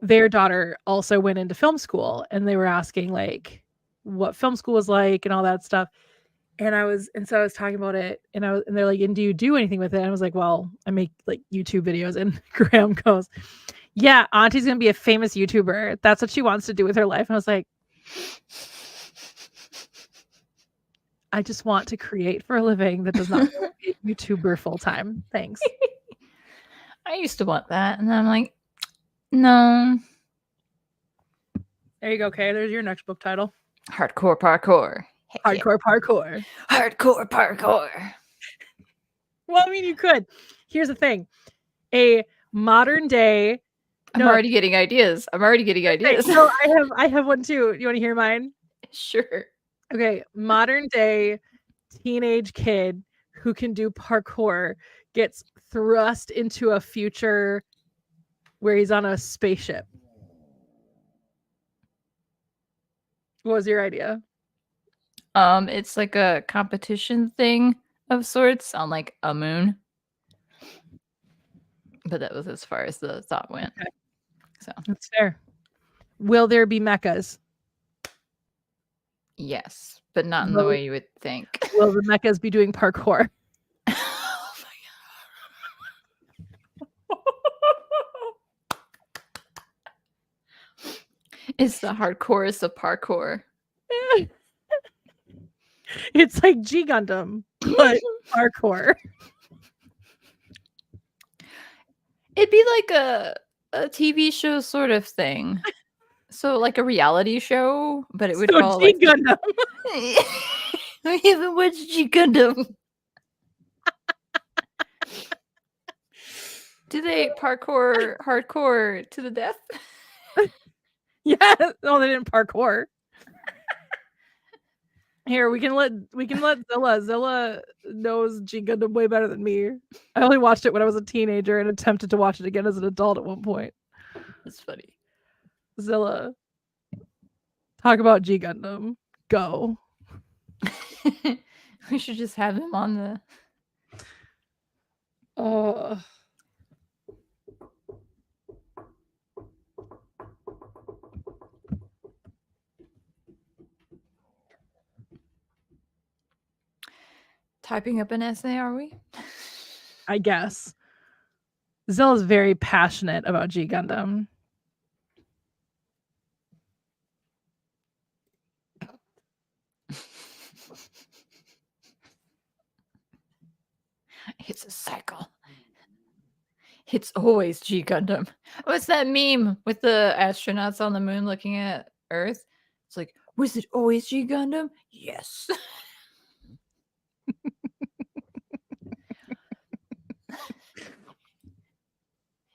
their daughter also went into film school. And they were asking like what film school was like and all that stuff. And so I was talking about it and they're like, and do you do anything with it? And I was like, well, I make like YouTube videos. And Graham goes, yeah, Auntie's going to be a famous YouTuber. That's what she wants to do with her life. And I was like, I just want to create for a living. That does not be a YouTuber full time. Thanks. I used to want that. And I'm like, no. There you go, Kay. There's your next book title. Hardcore parkour. Heck yeah. Hardcore parkour. Hardcore parkour. Well, I mean, you could. Here's the thing. A modern day. I'm already getting ideas. No, I have one too. You want to hear mine? Sure. Okay, modern day teenage kid who can do parkour gets thrust into a future where he's on a spaceship. What was your idea? It's like a competition thing of sorts on like a moon. But that was as far as the thought went. Okay. So that's fair. Will there be mechas? Yes, but not in the way you would think. Will the mechas be doing parkour? Oh my god. It's the hardcorest of parkour. It's like G Gundam, but parkour. It'd be like a TV show sort of thing. So like a reality show, but it would call G Gundam. I haven't watched G Gundam. Do they parkour hardcore to the death? Yeah. No, they didn't parkour. Here, we can let Zilla. Zilla knows G Gundam way better than me. I only watched it when I was a teenager and attempted to watch it again as an adult at one point. That's funny. Zilla, talk about G Gundam. Go. We should just have him on the. Oh. Typing up an essay, are we? I guess. Zilla's very passionate about G Gundam. It's a cycle. It's always G Gundam. What's that meme with the astronauts on the moon looking at Earth? It's like, was it always G Gundam? Yes.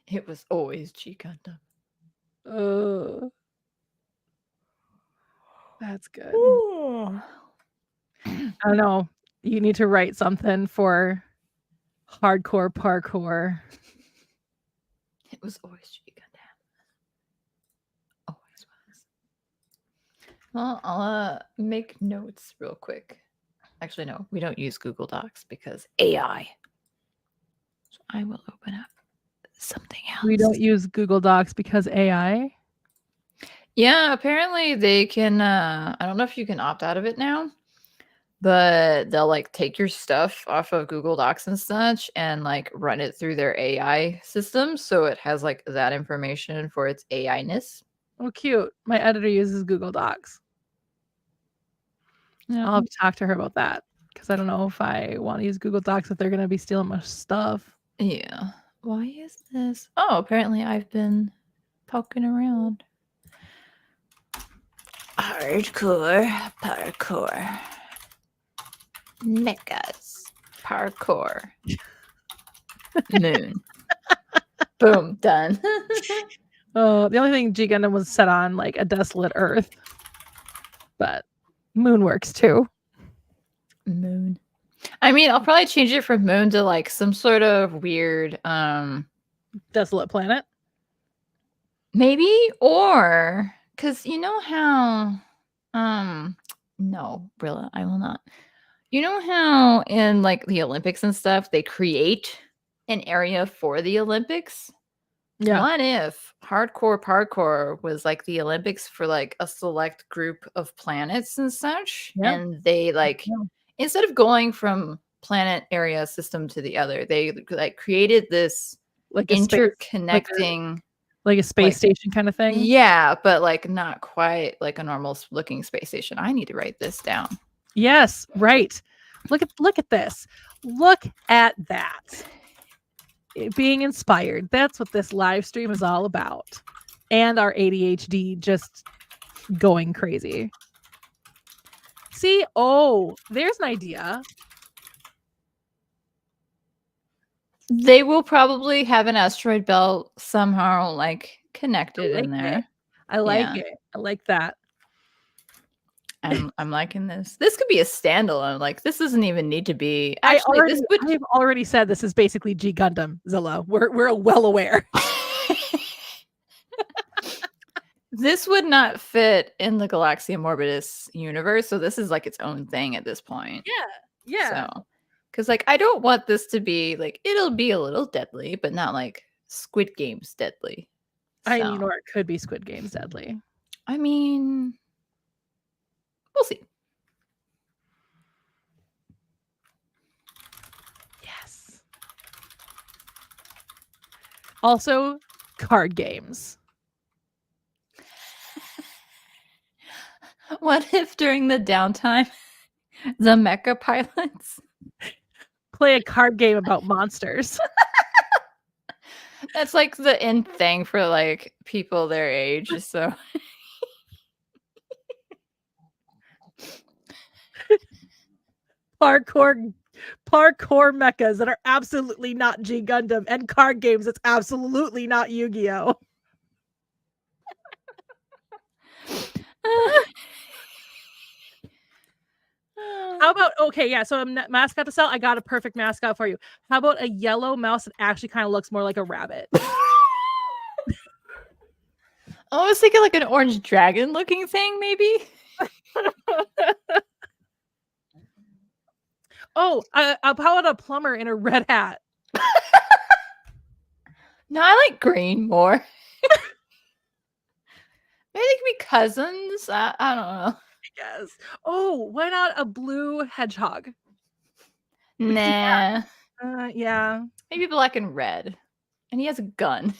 It was always G Gundam. That's good. Ooh. I don't know. You need to write something for hardcore parkour. It was always G Gundam. Always was. Well, I'll make notes real quick. Actually, no, we don't use Google Docs because AI. So I will open up something else. We don't use Google Docs because AI? Yeah, apparently they can. I don't know if you can opt out of it now, but they'll like take your stuff off of Google Docs and such and like run it through their AI system. So it has like that information for its AI-ness. Oh, cute. My editor uses Google Docs. Yeah. I'll have to talk to her about that because I don't know if I want to use Google Docs if they're going to be stealing my stuff. Yeah. Why is this? Oh, apparently I've been poking around. Hardcore parkour. Mechas. Parkour. Moon. Boom. Done. The only thing G Gundam was set on like a desolate Earth. But moon works too. Moon. I mean, I'll probably change it from moon to like some sort of weird desolate planet. Maybe, or because you know how no, Brilla, I will not. You know how in like the Olympics and stuff they create an area for the Olympics? Yeah. What if hardcore parkour was like the Olympics for like a select group of planets and such? Yeah. And they like instead of going from planet area system to the other, they like created this like interconnecting like a space station kind of thing. Yeah, but like not quite like a normal looking space station. I need to write this down. Yes, right. Look at this. Look at that. Being inspired. That's what this live stream is all about. And our ADHD just going crazy. See? Oh, there's an idea. They will probably have an asteroid belt somehow like connected in there. I like it. I like that. I'm liking this. This could be a standalone. Like this doesn't even need to be. I've already said this is basically G Gundam, Zilla. We're well aware. This would not fit in the Galaxia Morbidus universe, so this is like its own thing at this point. Yeah. So, because like I don't want this to be like it'll be a little deadly, but not like Squid Games deadly. I mean, or it could be Squid Games deadly. I mean, we'll see. Yes. Also, card games. What if during the downtime, the mecha pilots play a card game about monsters? That's like the end thing for like people their age. So parkour mechas that are absolutely not G Gundam, and card games that's absolutely not Yu-Gi-Oh. How about so a mascot to sell? I got a perfect mascot for you. How about a yellow mouse that actually kind of looks more like a rabbit? I was thinking like an orange dragon looking thing, maybe. How about a plumber in a red hat? No, I like green more. Maybe they could be cousins. I don't know. I guess. Oh, why not a blue hedgehog? Nah. Yeah. Maybe black and red. And he has a gun.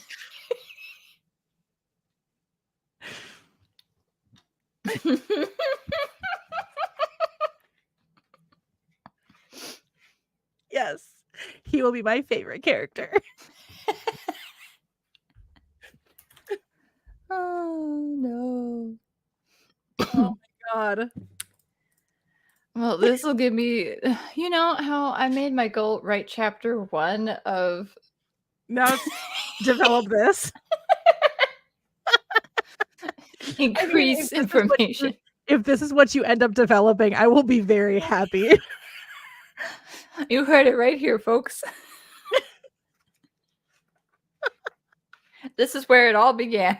Yes. He will be my favorite character. Oh no. Oh my god. Well, this will give me, you know how I made my goal write chapter 1 of now develop this. Increase information. If this is what you end up developing, I will be very happy. You heard it right here, folks. This is where it all began.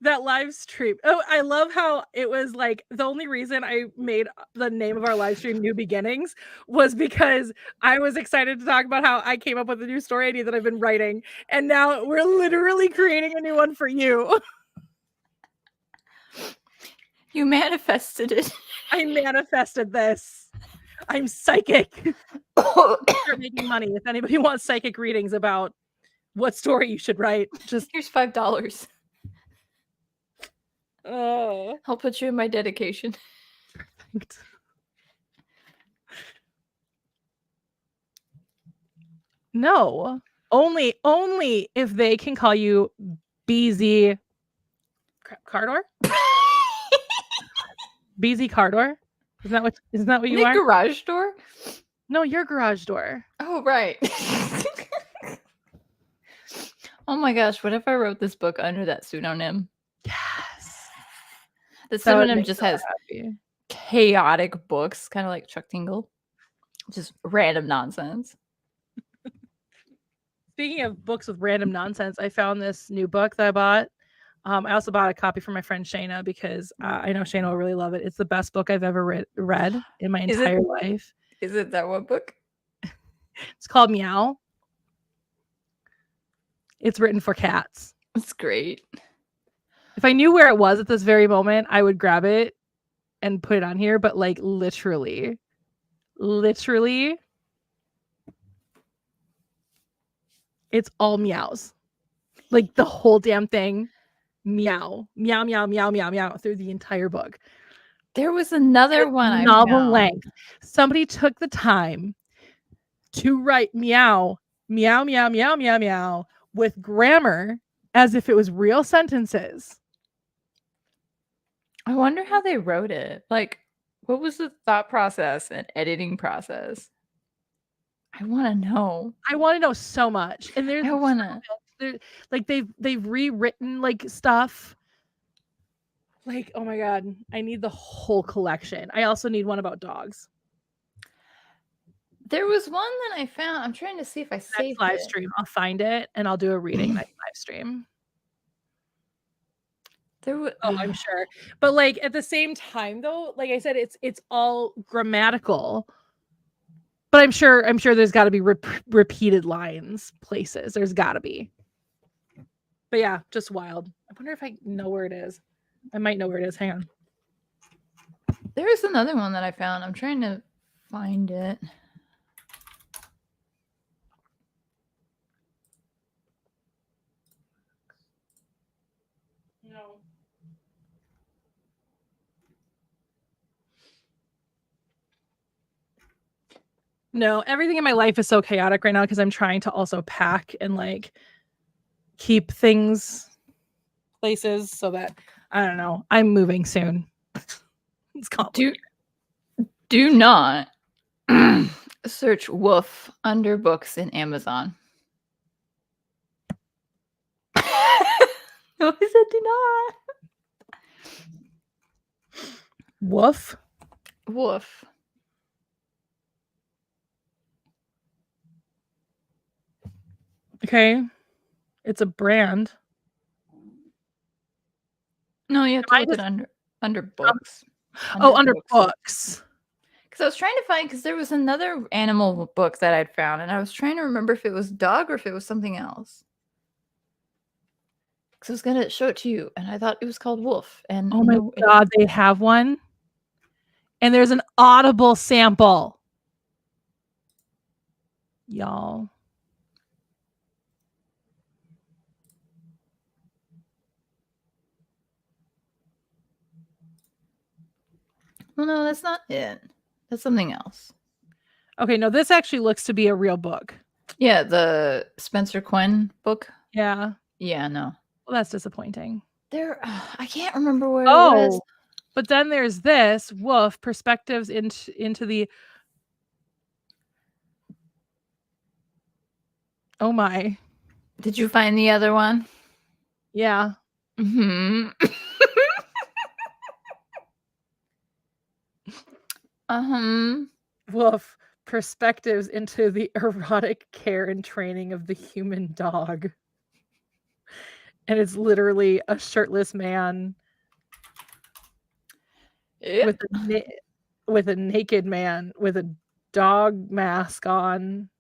That live stream. Oh, I love how it was like the only reason I made the name of our live stream New Beginnings was because I was excited to talk about how I came up with a new story idea that I've been writing. And now we're literally creating a new one for you. You manifested it. I manifested this. I'm psychic. Start making money. If anybody wants psychic readings about what story you should write, just here's $5. Oh, I'll put you in my dedication. Perfect. No, only if they can call you BZ Cardor. BZ Cardor. Isn't that what you are? Garage door? No, your garage door. Oh, right. Oh my gosh, what if I wrote this book under that pseudonym? Yes. The pseudonym just has chaotic books, kind of like Chuck Tingle. Just random nonsense. Speaking of books with random nonsense, I found this new book that I bought. I also bought a copy for my friend Shayna because I know Shayna will really love it. It's the best book I've ever read in my entire life. Is it that one book? It's called Meow. It's written for cats. It's great. If I knew where it was at this very moment, I would grab it and put it on here. But like literally, it's all meows. Like the whole damn thing. Meow, meow, meow, meow, meow, meow through the entire book. There was another one. Novel length. Somebody took the time to write meow, meow, meow, meow, meow, meow with grammar as if it was real sentences. I wonder how they wrote it. Like, what was the thought process and editing process? I want to know. I want to know so much. And there's I want to. like they've rewritten like stuff. Like, oh my god, I need the whole collection. I also need one about dogs. There was one that I found. I'm trying to see if I Next saved live it. stream, I'll find it and I'll do a reading next live stream. There was. Oh, I'm sure. But like at the same time though, like I said, it's all grammatical. But I'm sure there's got to be repeated lines places. There's got to be. But yeah, just wild. I wonder if I know where it is. I might know where it is. Hang on. There's another one that I found. I'm trying to find it. No. No, everything in my life is so chaotic right now because I'm trying to also pack and like keep things places so that I don't know. I'm moving soon. It's complicated. Do not search woof under books in Amazon. No, I said do not. Woof. Woof. Okay. It's a brand. No, you have to look it under books. Under books. Because I was trying to find, because there was another animal book that I'd found, and I was trying to remember if it was dog or if it was something else. Because I was going to show it to you, and I thought it was called Wolf. And oh my god, they have one. And there's an Audible sample. Y'all. Well, no, that's not it. That's something else. Okay, no, this actually looks to be a real book. Yeah, the Spencer Quinn book. Yeah. Yeah, no. Well, that's disappointing. I can't remember where it was. But then there's this Woof Perspectives into the. Oh my. Did you find the other one? Yeah. Mm-hmm. Woof Perspectives into the erotic care and training of the human dog. And it's literally a shirtless man with a naked man with a dog mask on,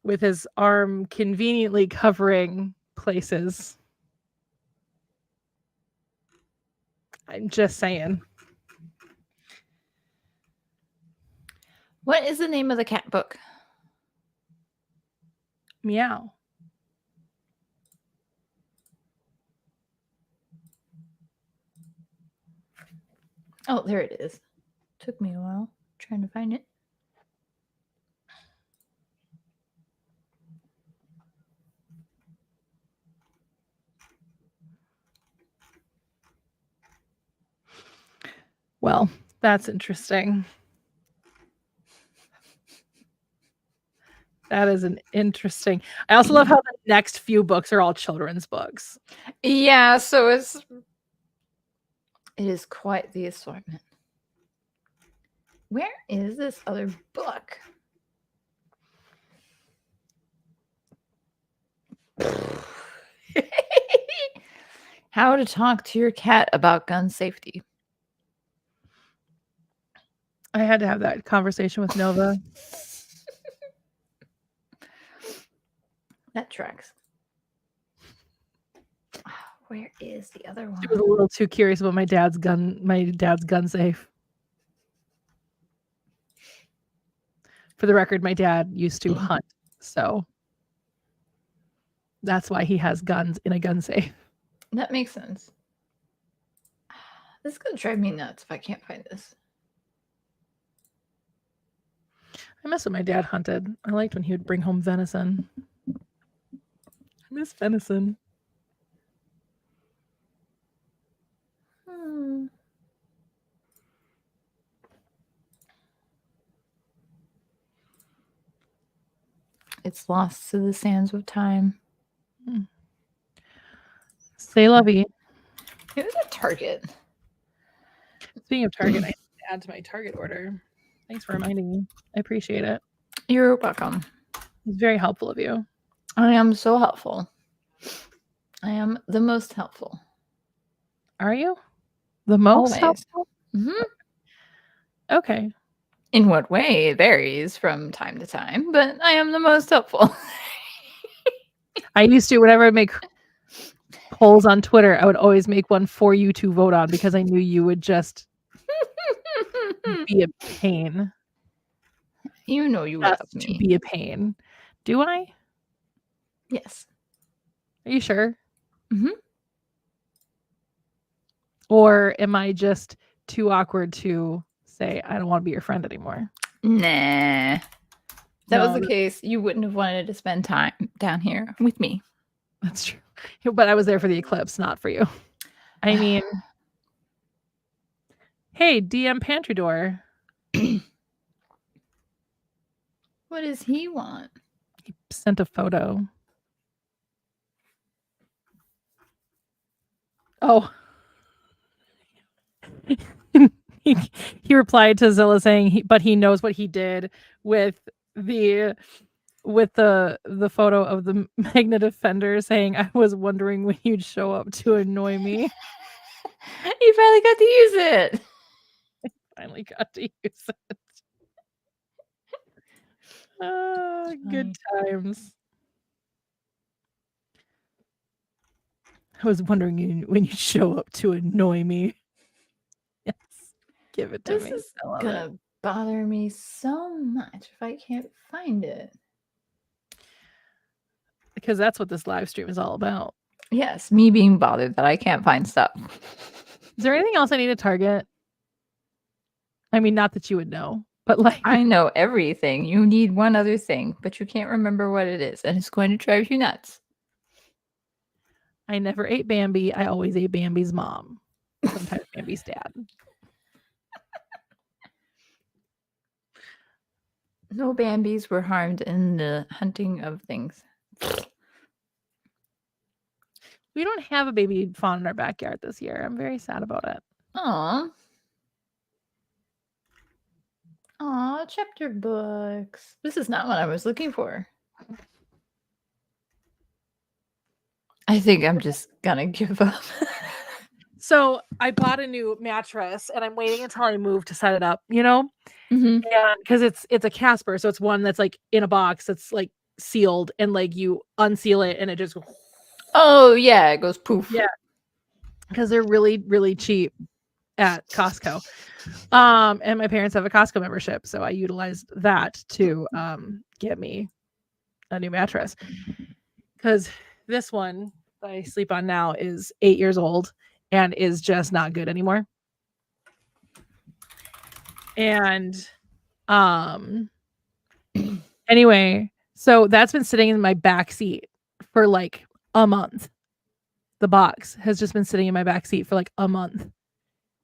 with his arm conveniently covering places. I'm just saying. What is the name of the cat book? Meow. Oh, there it is. Took me a while trying to find it. Well, that's interesting. That is an interesting. I also love how the next few books are all children's books. Yeah, so it is quite the assortment. Where is this other book? How to talk to your cat about gun safety. I had to have that conversation with Nova. That tracks. Where is the other one? She was a little too curious about my dad's gun safe. For the record, my dad used to hunt, so that's why he has guns in a gun safe. That makes sense. This is gonna drive me nuts if I can't find this. I miss when my dad hunted. I liked when he would bring home venison. I miss venison. It's lost to the sands of time. Say lovey. It was at Target. Speaking of Target, I need to add to my Target order. Thanks for reminding me. I appreciate it. You're welcome. It's very helpful of you. I am so helpful. I am the most helpful. Are you? The most Always. helpful? Mhm. Okay. In what way? It varies from time to time, but I am the most helpful. I used to, whenever I make polls on Twitter, I would always make one for you to vote on because I knew you would just be a pain. You know you love Just to me. be a pain. Do I? Yes. Are you sure? Mhm. Or am I just too awkward to say I don't want to be your friend anymore? Nah. If that was No, the case, you wouldn't have wanted to spend time down here with me. that's true. But I was there for the eclipse, not for you. I mean, hey, DM Pantry Door. What does he want? He sent a photo. Oh. he replied to Zilla saying but he knows what he did with the photo of the magnet offender, saying I was wondering when you'd show up to annoy me. You finally got to use it. Finally got to use it. Good times. I was wondering when you'd show up to annoy me. Yes, give it to This me. is I love gonna it. bother me so much if I can't find it. Because that's what this live stream is all about. Yes, me being bothered that I can't find stuff. Is there anything else I need to target? I mean, not that you would know, but like I know everything. You need one other thing, but you can't remember what it is, and it's going to drive you nuts. I never ate Bambi. I always ate Bambi's mom. Sometimes Bambi's dad. No Bambis were harmed in the hunting of things. We don't have a baby fawn in our backyard this year. I'm very sad about it. Aw. Aw, chapter books. This is not what I was looking for. I think I'm just gonna give up. So I bought a new mattress and I'm waiting until I move to set it up, you know? Mhm. And because it's a Casper, so it's one that's like in a box that's like sealed, and like you unseal it and it just Oh, yeah, it goes poof. yeah. Because they're really, really cheap at Costco. And my parents have a Costco membership, so I utilized that to get me a new mattress. Because this one that I sleep on now is 8 years old and is just not good anymore. And anyway, so that's been sitting in my back seat for like a month. The box has just been sitting in my back seat for like a month.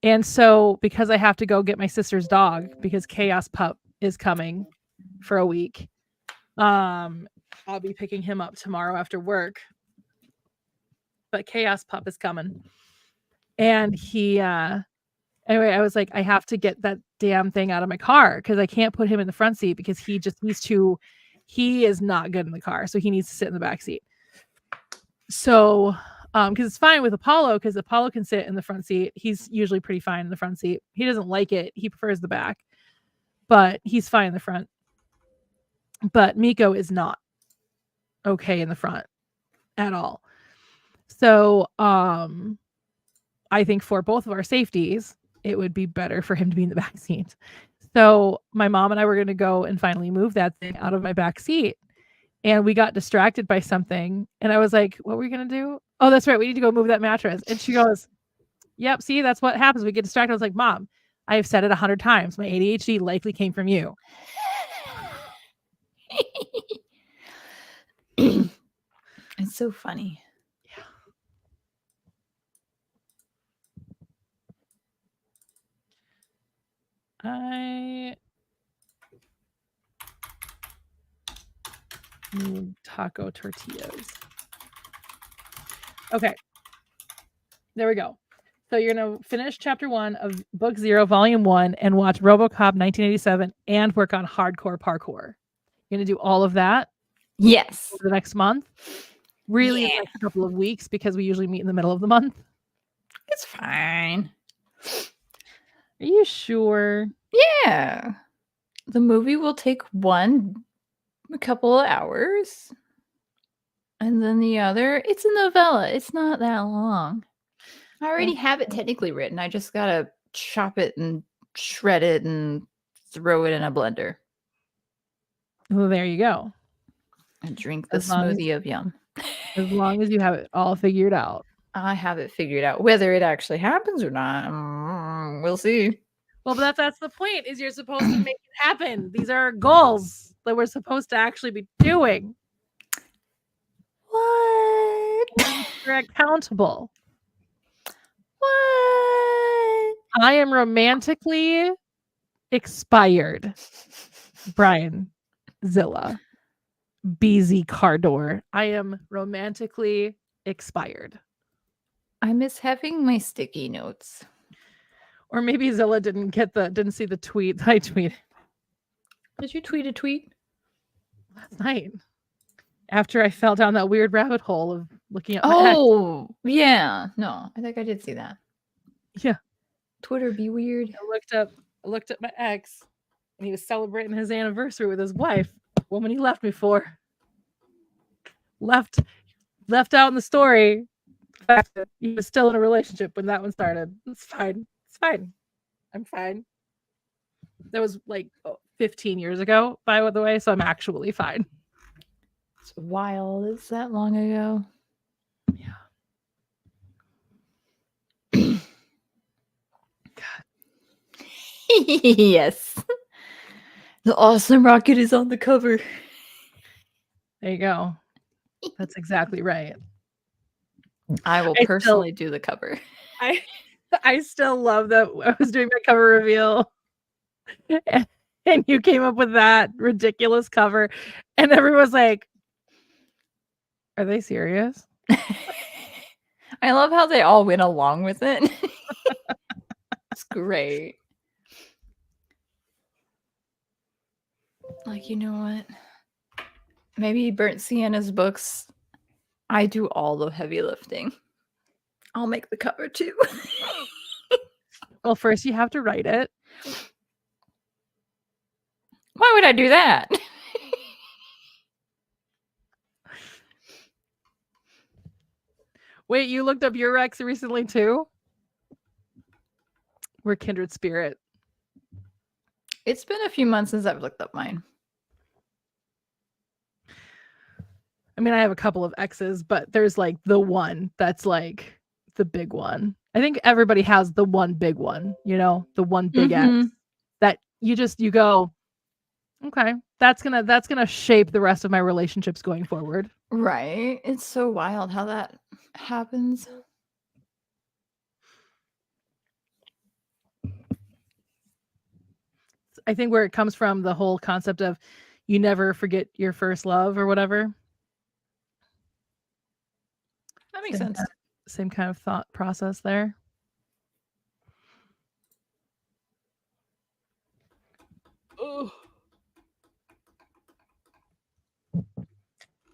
And so because I have to go get my sister's dog because Chaos Pup is coming for a week, I'll be picking him up tomorrow after work. But Chaos Pup is coming. And he anyway, I was like, I have to get that damn thing out of my car because I can't put him in the front seat because he is not good in the car. So he needs to sit in the back seat. So because it's fine with Apollo, because Apollo can sit in the front seat. He's usually pretty fine in the front seat. He doesn't like it. He prefers the back, but he's fine in the front. But Miko is not okay in the front at all. So I think for both of our safeties, it would be better for him to be in the back seat. So my mom and I were going to go and finally move that thing out of my back seat. And we got distracted by something. And I was like, what were we going to do? Oh, that's right. We need to go move that mattress. And she goes, yep, see, that's what happens. We get distracted. I was like, Mom, I have said it 100 times. My ADHD likely came from you. It's so funny. Need taco tortillas. Okay. There we go. So you're going to finish chapter 1 of book 0, volume 1, and watch RoboCop 1987 and work on hardcore parkour. You're going to do all of that Yes. over the next month. Really, Yeah. the next couple of weeks, because we usually meet in the middle of the month. It's fine. Are you sure? Yeah. The movie will take a couple of hours. And then the other, it's a novella. It's not that long. I already have it technically written. I just gotta chop it and shred it and throw it in a blender. Well, there you go. And drink the As long as- smoothie of yum. As long as you have it all figured out. I have it figured out. Whether it actually happens or not, we'll see. Well, but that's the point, is you're supposed to make it happen. These are goals that we're supposed to actually be doing. What? You're accountable. What? I am romantically expired. Brian Zilla. BZ Cardor. I am romantically expired. I miss having my sticky notes. Or maybe Zilla didn't see the tweet that I tweeted. Did you tweet a tweet? Last night. After I fell down that weird rabbit hole of looking at my Oh, yeah. No, I think I did see that. Yeah. Twitter be weird. I looked at my ex, and he was celebrating his anniversary with his wife, the woman he left me for. Left out in the story the fact that he was still in a relationship when that one started. It's fine. It's fine. I'm fine. That was like 15 years ago, by the way, so I'm actually fine. It's wild. It's that long ago. Yeah. Yes. The awesome rocket is on the cover. There you go. That's exactly right. I will personally do the cover. I still love that I was doing my cover reveal and you came up with that ridiculous cover and everyone's like, are they serious? I love how they all went along with it. It's great. Like, you know what? Maybe Burnt Sienna's books, I do all the heavy lifting. I'll make the cover too. Well, first you have to write it. Why would I do that? Wait, you looked up your ex recently too? We're kindred spirit. It's been a few months since I've looked up mine. I mean, I have a couple of exes, but there's like the one that's like the big one. I think everybody has the one big one, you know, the one big ex that you go, okay, that's gonna shape the rest of my relationships going forward. Right. It's so wild how that happens. I think where it comes from, the whole concept of you never forget your first love or whatever. That makes sense. Same kind of thought process there. Ugh.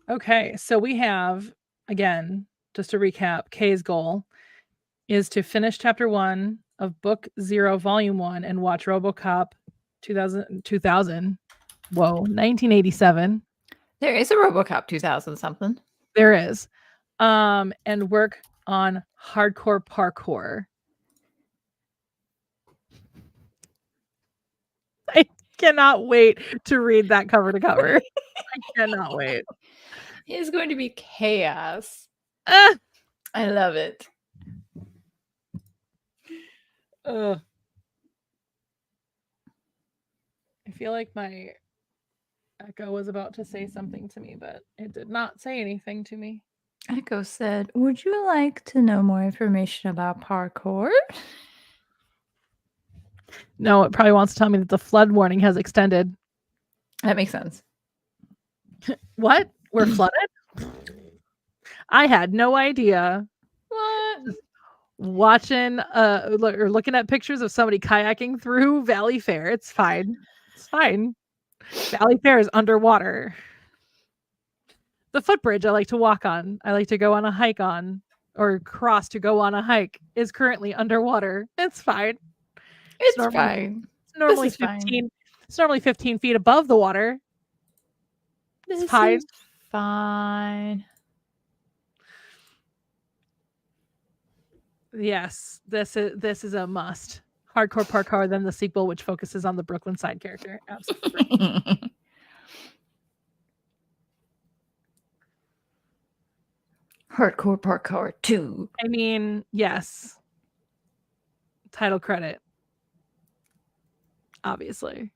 Okay, so we have, again, just to recap, Kay's goal is to finish chapter 1 of book 0, volume 1, and watch RoboCop 1987. There is a RoboCop 2000 something. There is. And work on hardcore parkour. I cannot wait to read that cover to cover. I cannot wait. It is going to be chaos. I love it. I feel like my Echo was about to say something to me, but it did not say anything to me. Echo said, "Would you like to know more information about parkour?" No, it probably wants to tell me that the flood warning has extended. That makes sense. What? We're flooded? I had no idea. What? Watching or looking at pictures of somebody kayaking through Valley Fair. It's fine. It's fine. Valley Fair is underwater. The footbridge I like to walk on, I like to go on a hike on, or cross to go on a hike, is currently underwater. It's fine. It's normally, fine. It's normally This is 15. fine. It's normally 15 feet above the water. It's fine. Is fine. Yes, this is a must. Hardcore Parkour, then the sequel, which focuses on the Brooklyn side character. Absolutely. Hardcore Parkour 2. I mean, yes. Title credit. Obviously.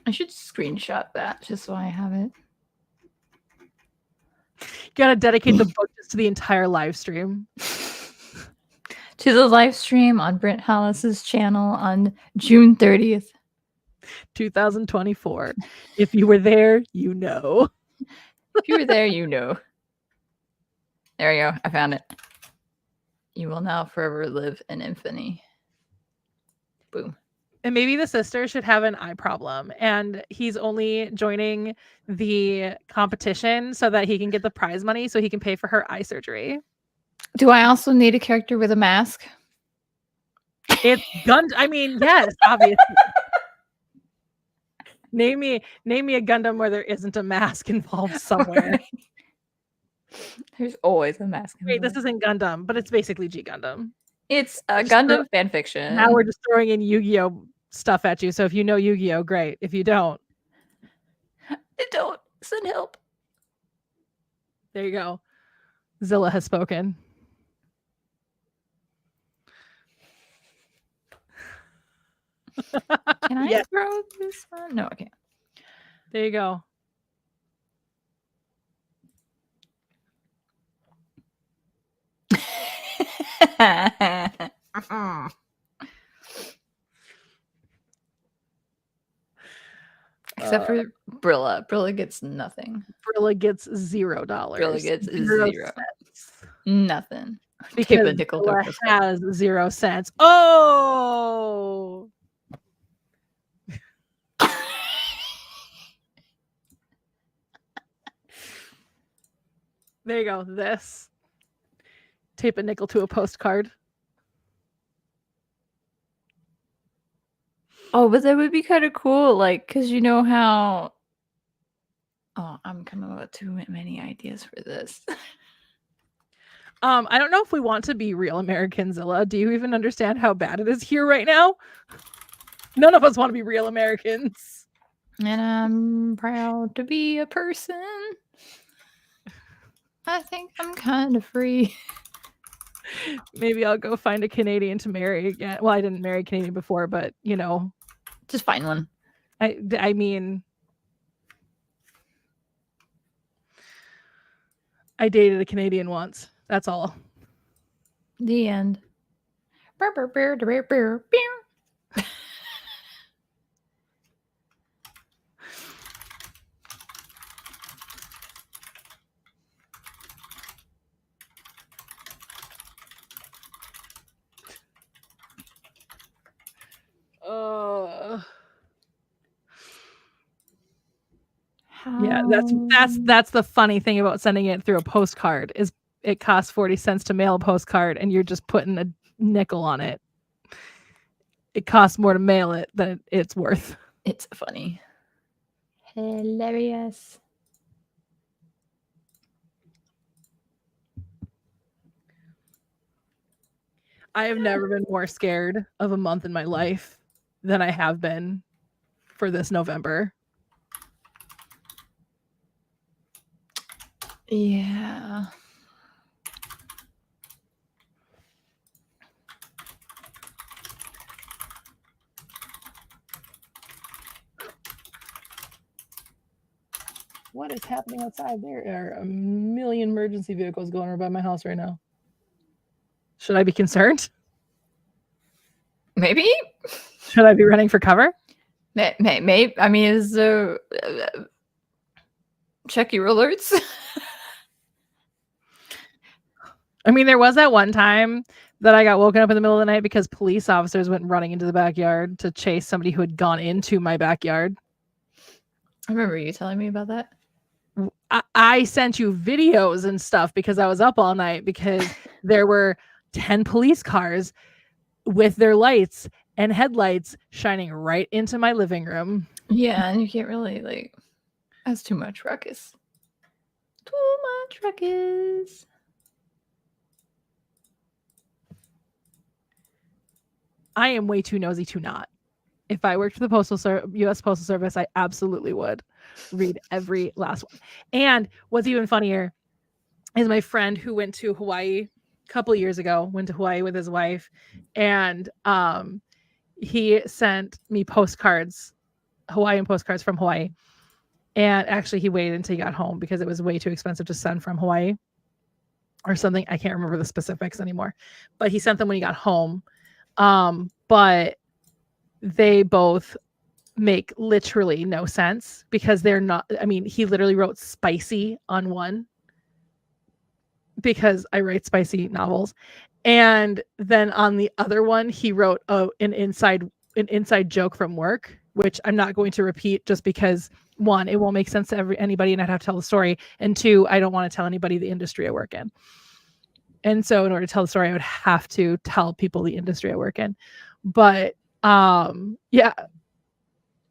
I should screenshot that just so I have it. You gotta dedicate the book just to the entire live stream. To the live stream on britthalaas's channel on June 30th. 2024. If you were there, you know. If you were there, you know. There we go. I found it. You will now forever live in infamy. Boom. And maybe the sister should have an eye problem, and he's only joining the competition so that he can get the prize money so he can pay for her eye surgery. Do I also need a character with a mask? It's I mean, yes, obviously. Name me a Gundam where there isn't a mask involved somewhere. There's always a mask. Wait, this isn't Gundam, but it's basically G Gundam. It's a Gundam fanfiction. Now we're just throwing in Yu-Gi-Oh stuff at you. So if you know Yu-Gi-Oh, great. If you don't, send help. There you go. Zilla has spoken. Can I throw this one? No, okay. There you go. Except for Brilla. Brilla gets nothing. Brilla gets $0. Brilla gets zero. Cents. Nothing. Because Brilla has 0 cents. Oh! There you go. This. Tape a nickel to a postcard. Oh, but that would be kind of cool. Like, because you know how... Oh, I'm coming up with too many ideas for this. I don't know if we want to be real American, Zilla. Do you even understand how bad it is here right now? None of us want to be real Americans. And I'm proud to be a person. I think I'm kind of free. Maybe I'll go find a Canadian to marry again. Well, I didn't marry a Canadian before, but you know. Just find one. I mean, I dated a Canadian once. That's all. The end. Yeah, that's the funny thing about sending it through a postcard is it costs 40 cents to mail a postcard and you're just putting a nickel on it. It costs more to mail it than it's worth. It's funny. Hilarious. I have never been more scared of a month in my life than I have been for this November. Yeah. What is happening outside? There are a million emergency vehicles going around by my house right now. Should I be concerned? Maybe. Should I be running for cover? Maybe. I mean, is check your alerts. I mean, there was that one time that I got woken up in the middle of the night because police officers went running into the backyard to chase somebody who had gone into my backyard. I remember you telling me about that. I sent you videos and stuff because I was up all night because there were 10 police cars with their lights and headlights shining right into my living room. Yeah, and you can't really, like, that's too much ruckus. Too much ruckus. I am way too nosy to not. If I worked for the U.S. Postal Service, I absolutely would read every last one. And what's even funnier is my friend who went to Hawaii a couple of years ago, went to Hawaii with his wife, and he sent me postcards, Hawaiian postcards from Hawaii. And actually, he waited until he got home because it was way too expensive to send from Hawaii or something. I can't remember the specifics anymore, but he sent them when he got home. But they both make literally no sense because they're not, I mean, he literally wrote spicy on one because I write spicy novels. And then on the other one, he wrote an inside joke from work, which I'm not going to repeat just because one, it won't make sense to anybody and I'd have to tell the story. And two, I don't want to tell anybody the industry I work in. And so in order to tell the story, I would have to tell people the industry I work in. But yeah.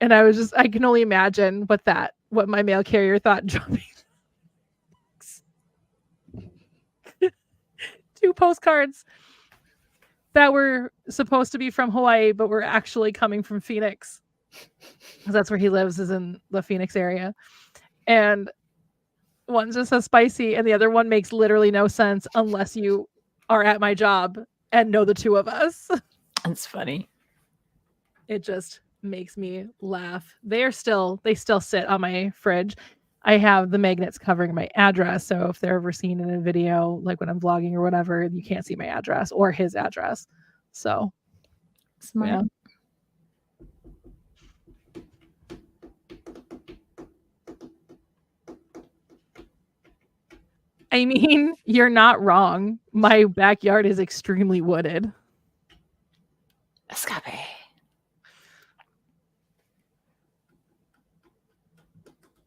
And I can only imagine what my mail carrier thought dropping 2 postcards that were supposed to be from Hawaii, but were actually coming from Phoenix. Because that's where he lives, is in the Phoenix area. And one just says spicy, and the other one makes literally no sense unless you are at my job and know the two of us. That's funny. It just makes me laugh. They still sit on my fridge. I have the magnets covering my address, so if they're ever seen in a video, like when I'm vlogging or whatever, you can't see my address or his address. So smart. Yeah. I mean, you're not wrong. My backyard is extremely wooded. Escape.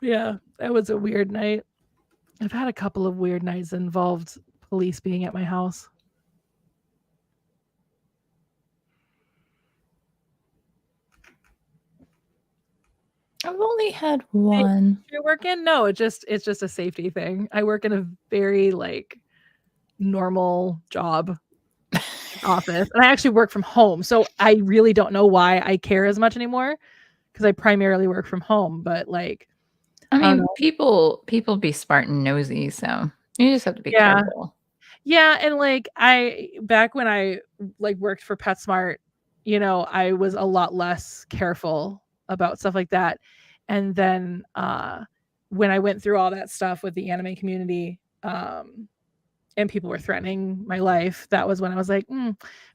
Yeah, that was a weird night. I've had a couple of weird nights that involved police being at my house. I've only had one. You work in? No, it's just a safety thing. I work in a very normal job office, and I actually work from home, so I really don't know why I care as much anymore because I primarily work from home. But I mean, people be smart and nosy, so you just have to be careful. Yeah, and I back when I worked for PetSmart, I was a lot less careful about stuff like that. And then when I went through all that stuff with the anime community, and people were threatening my life, that was when I was like,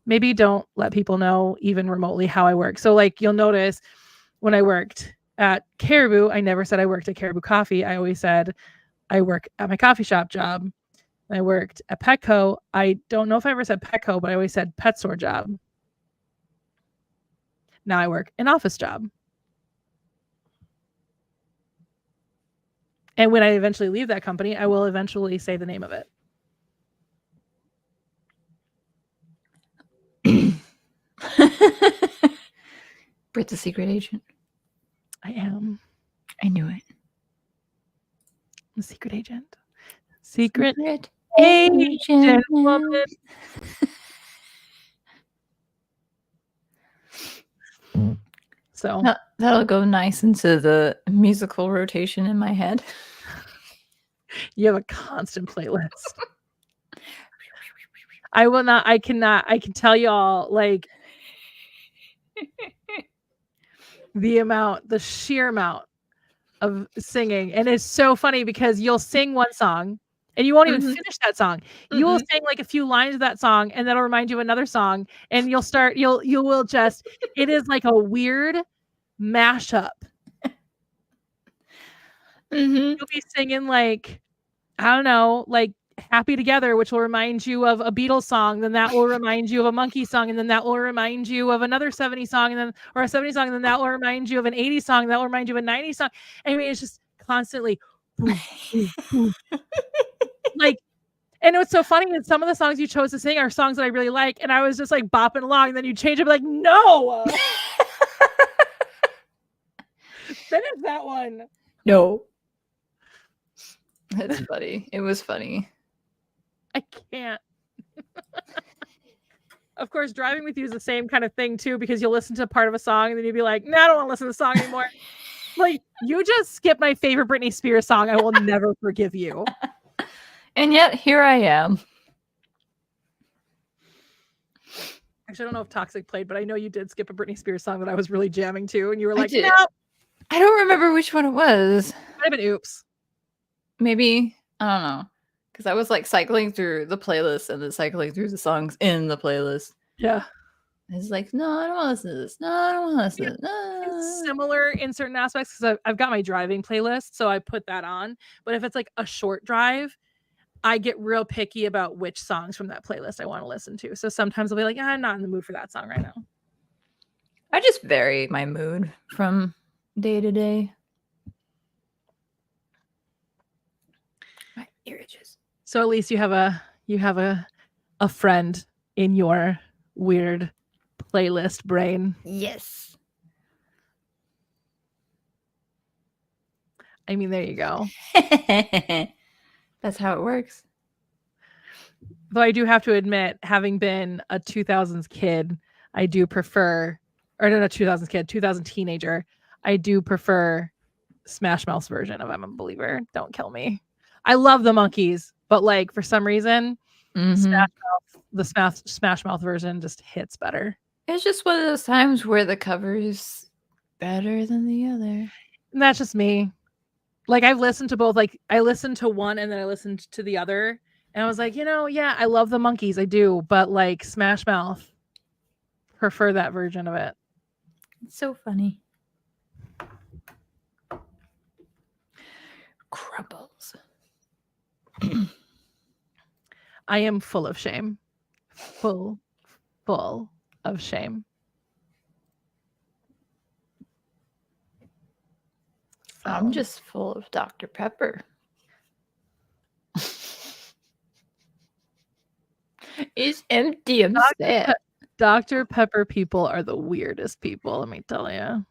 maybe don't let people know even remotely how I work. So you'll notice when I worked at Caribou, I never said I worked at Caribou Coffee. I always said I work at my coffee shop job. I worked at Petco. I don't know if I ever said Petco, but I always said pet store job. Now I work an office job. And when I eventually leave that company, I will eventually say the name of it. Brit's a secret agent. I am. I knew it. I'm a secret agent. Secret agent woman. So that'll go nice into the musical rotation in my head. You have a constant playlist. I can tell y'all the sheer amount of singing. And it's so funny because you'll sing one song and you won't even finish that song. You will sing a few lines of that song and that'll remind you of another song. And you will just, it is like a weird mashup. Mm-hmm. You'll be singing like, I don't know, like Happy Together, which will remind you of a Beatles song, then that will remind you of a Monkey song, and then that will remind you of another 70s song, and then or a 70s song, and then that will remind you of an 80s song, that will remind you of a 90s song. I mean, it's just constantly boom, boom, boom. Like, and what's so funny is some of the songs you chose to sing are songs that I really like, and I was just like bopping along, and then you change it, like, no, finish that one. No. That's funny. It was funny. I can't. Of course, driving with you is the same kind of thing too, because you'll listen to part of a song and then you'll be like, no, I don't want to listen to the song anymore. Like, you just skipped my favorite Britney Spears song. I will never forgive you. And yet here I am. Actually, I don't know if Toxic played, but I know you did skip a Britney Spears song that I was really jamming to, and you were like, no. I don't remember which one it was. Might have been Oops. Maybe. I don't know. Because I was like cycling through the playlist and then cycling through the songs in the playlist. Yeah. It's like, no, I don't want to listen to this. No, I don't want to listen to this. No. It's similar in certain aspects because I've got my driving playlist, so I put that on. But if it's like a short drive, I get real picky about which songs from that playlist I want to listen to. So sometimes I'll be like, I'm not in the mood for that song right now. I just vary my mood from day to day. My ear itches. So at least you have a friend in your weird playlist brain. Yes. I mean, there you go. That's how it works. Though I do have to admit, having been a 2000s kid, I do prefer, or not a 2000s kid, 2000 teenager, I do prefer Smash Mouth's version of I'm a Believer. Don't kill me. I love the Monkees, but like for some reason, Smash Mouth, the Smash Mouth version just hits better. It's just one of those times where the cover is better than the other. And that's just me. Like I've listened to both. Like I listened to one and then I listened to the other, and I was like, yeah, I love the Monkees, I do, but like Smash Mouth, prefer that version of it. It's so funny. Crumbles. I am full of shame. Full of shame. I'm just full of Dr. Pepper. It's empty. I'm sad. Dr. Pepper people are the weirdest people, let me tell you.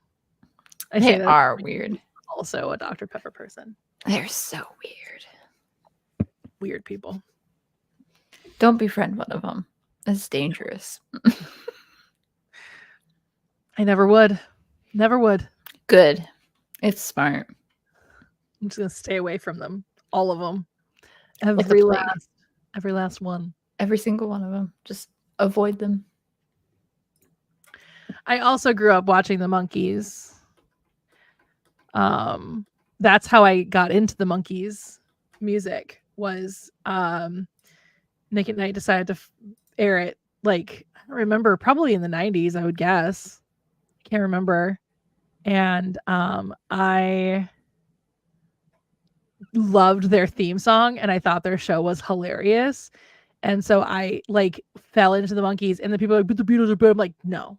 They are weird. Also a Dr. Pepper person. They're so weird. Weird people. Don't befriend one of them. It's dangerous. I never would. Never would. Good. It's smart. I'm just gonna stay away from them. All of them. Like Every last one. Every single one of them. Just avoid them. I also grew up watching the Monkees. That's how I got into the Monkees music. Was Nick at Night decided to air it. Like I don't remember, probably in the 90s, I would guess. I can't remember. And I loved their theme song, and I thought their show was hilarious. And so I like fell into the Monkees, and the people are like, but the Beatles are bad. I'm like, no.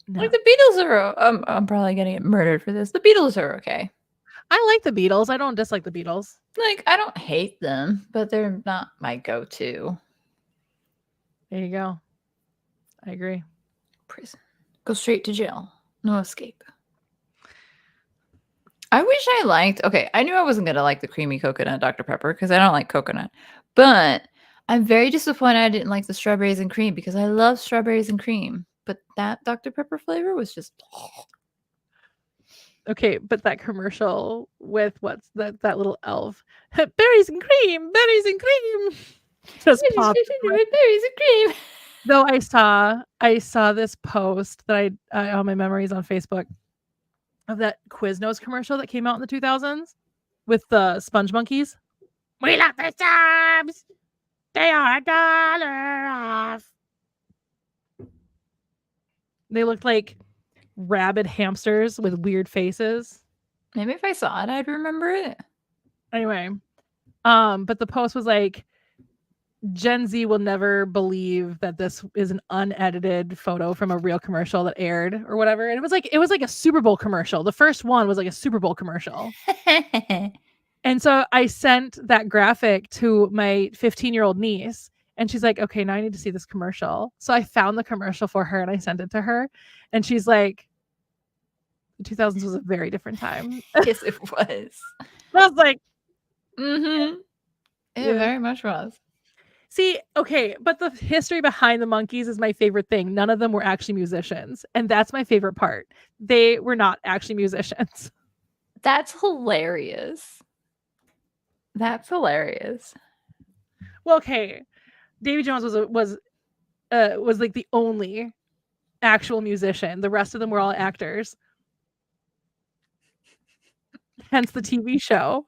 Like the Beatles are. I'm probably gonna get murdered for this. The Beatles are okay. I like the Beatles. I don't dislike the Beatles. Like I don't hate them, but they're not my go-to. There you go. I agree. Prison. Go straight to jail. No escape. I wish I liked. Okay, I knew I wasn't gonna like the creamy coconut Dr. Pepper because I don't like coconut, but I'm very disappointed I didn't like the strawberries and cream because I love strawberries and cream. But that Dr. Pepper flavor was just. Okay, but that commercial with what's that little elf, berries and cream, just popped. Berries and cream. Though I saw this post that I on my memories on Facebook of that Quiznos commercial that came out in the 2000s with the Sponge Monkeys. We love the subs. They are $1 off. They looked like rabid hamsters with weird faces. Maybe if I saw it, I'd remember it. Anyway, but the post was like, Gen Z will never believe that this is an unedited photo from a real commercial that aired or whatever. And it was like a Super Bowl commercial. The first one was like a Super Bowl commercial. And so I sent that graphic to my 15-year-old niece, and she's like, okay, now I need to see this commercial. So I found the commercial for her and I sent it to her. And she's like, the 2000s was a very different time. Yes, it was. I was like, It very much was. See, okay, but the history behind the Monkees is my favorite thing. None of them were actually musicians, and that's my favorite part. They were not actually musicians. That's hilarious. That's hilarious. Well, okay, Davy Jones was like the only actual musician. The rest of them were all actors. Hence the TV show.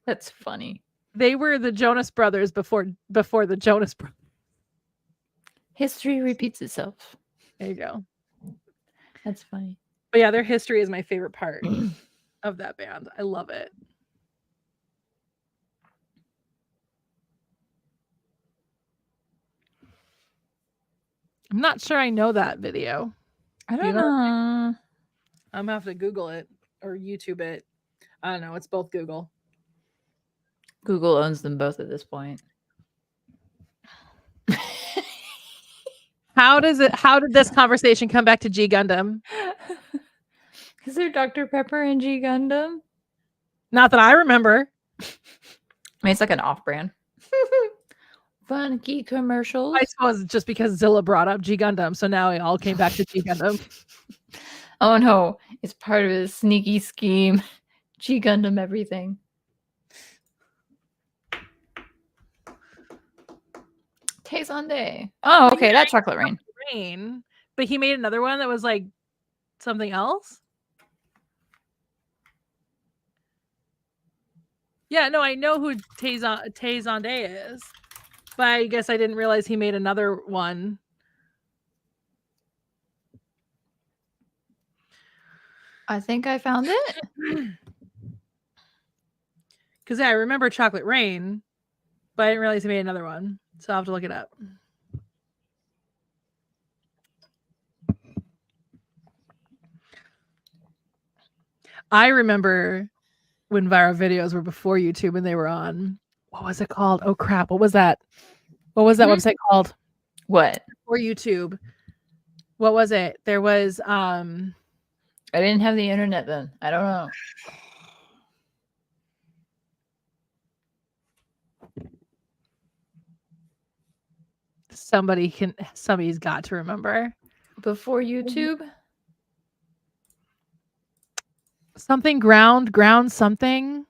That's funny. They were the Jonas Brothers before the Jonas Brothers. History repeats itself. There you go. That's funny. But yeah, their history is my favorite part of that band. I love it. I'm not sure I know that video. I don't know. I'm gonna have to Google it or YouTube it. I don't know. It's both Google. Google owns them both at this point. How did this conversation come back to G Gundam? Is there Dr. Pepper and G Gundam? Not that I remember. I mean, it's like an off-brand. Funky commercials. I suppose just because Zilla brought up G Gundam, so now it all came back to G Gundam. Oh no, it's part of a sneaky scheme. G Gundam everything. Tay-Sunday. Oh, okay, that Chocolate Rain. But he made another one that was like something else. Yeah, no, I know who Tay-Sunday is, but I guess I didn't realize he made another one. I think I found it. Because yeah, I remember Chocolate Rain, but I didn't realize he made another one. So I'll have to look it up. I remember when viral videos were before YouTube and they were on, what was it called? Oh crap, what was that? What was that website called? What? Before YouTube. What was it? There was I didn't have the internet then. I don't know. somebody's got to remember. Before YouTube? Something ground something.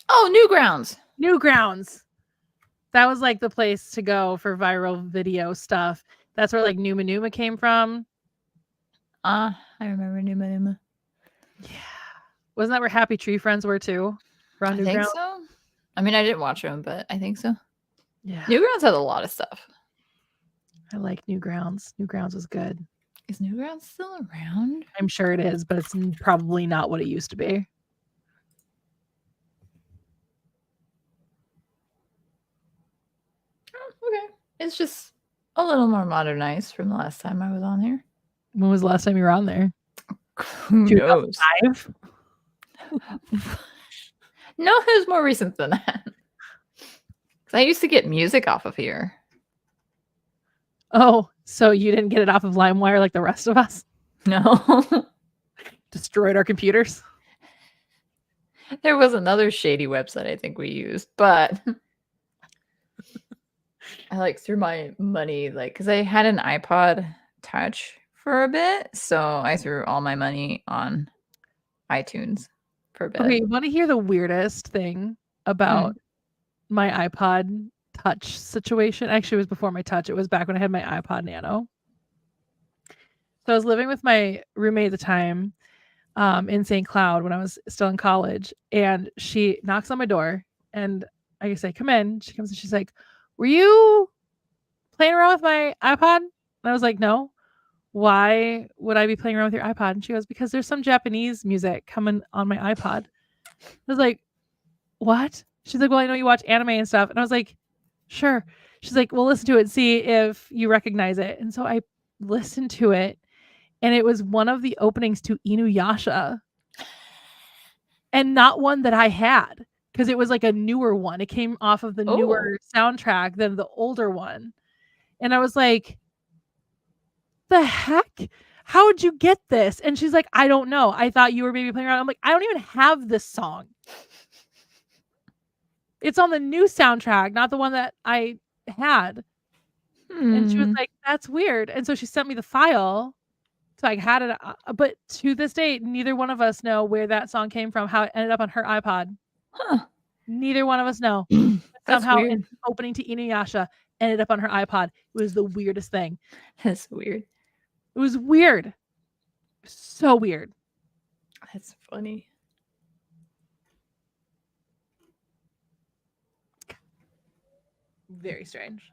Oh, Newgrounds. That was like the place to go for viral video stuff. That's where like Numa Numa came from. I remember Numa Numa. Yeah. Wasn't that where Happy Tree Friends were too? I think so. I mean, I didn't watch them, but I think so. Yeah. Newgrounds had a lot of stuff. I like Newgrounds. Newgrounds was good. Is Newgrounds still around? I'm sure it is, but it's probably not what it used to be. Oh, okay. It's just a little more modernized from the last time I was on here. When was the last time you were on there? Who knows? 2005? No, it was more recent than that. Because I used to get music off of here. Oh, so you didn't get it off of LimeWire like the rest of us? No. Destroyed our computers? There was another shady website I think we used, but I like threw my money, like, because I had an iPod Touch for a bit, so I threw all my money on iTunes for a bit. Okay, you want to hear the weirdest thing about my iPod Touch situation? Actually, it was before my Touch. It was back when I had my iPod Nano. So I was living with my roommate at the time in St. Cloud when I was still in college, and she knocks on my door, and I say, come in. She comes and she's like, were you playing around with my iPod? And I was like, no. Why would I be playing around with your iPod? And she goes, because there's some Japanese music coming on my iPod. was like, what? She's like, well, I know you watch anime and stuff. And I was like, sure. She's like, well, listen to it and see if you recognize it. And so I listened to it, and it was one of the openings to Inuyasha, and not one that I had, because it was like a newer one. It came off of the newer soundtrack than the older one. And I was like, the heck? How would you get this? And she's like, I don't know. I thought you were maybe playing around. I'm like, I don't even have this song. It's on the new soundtrack, not the one that I had. And she was like, that's weird. And so she sent me the file. So I had it. But to this date, neither one of us know where that song came from, how it ended up on her iPod. Huh. Neither one of us know. Somehow an opening to Inuyasha ended up on her iPod. It was the weirdest thing. That's weird. It was weird. So weird. That's funny. Very strange.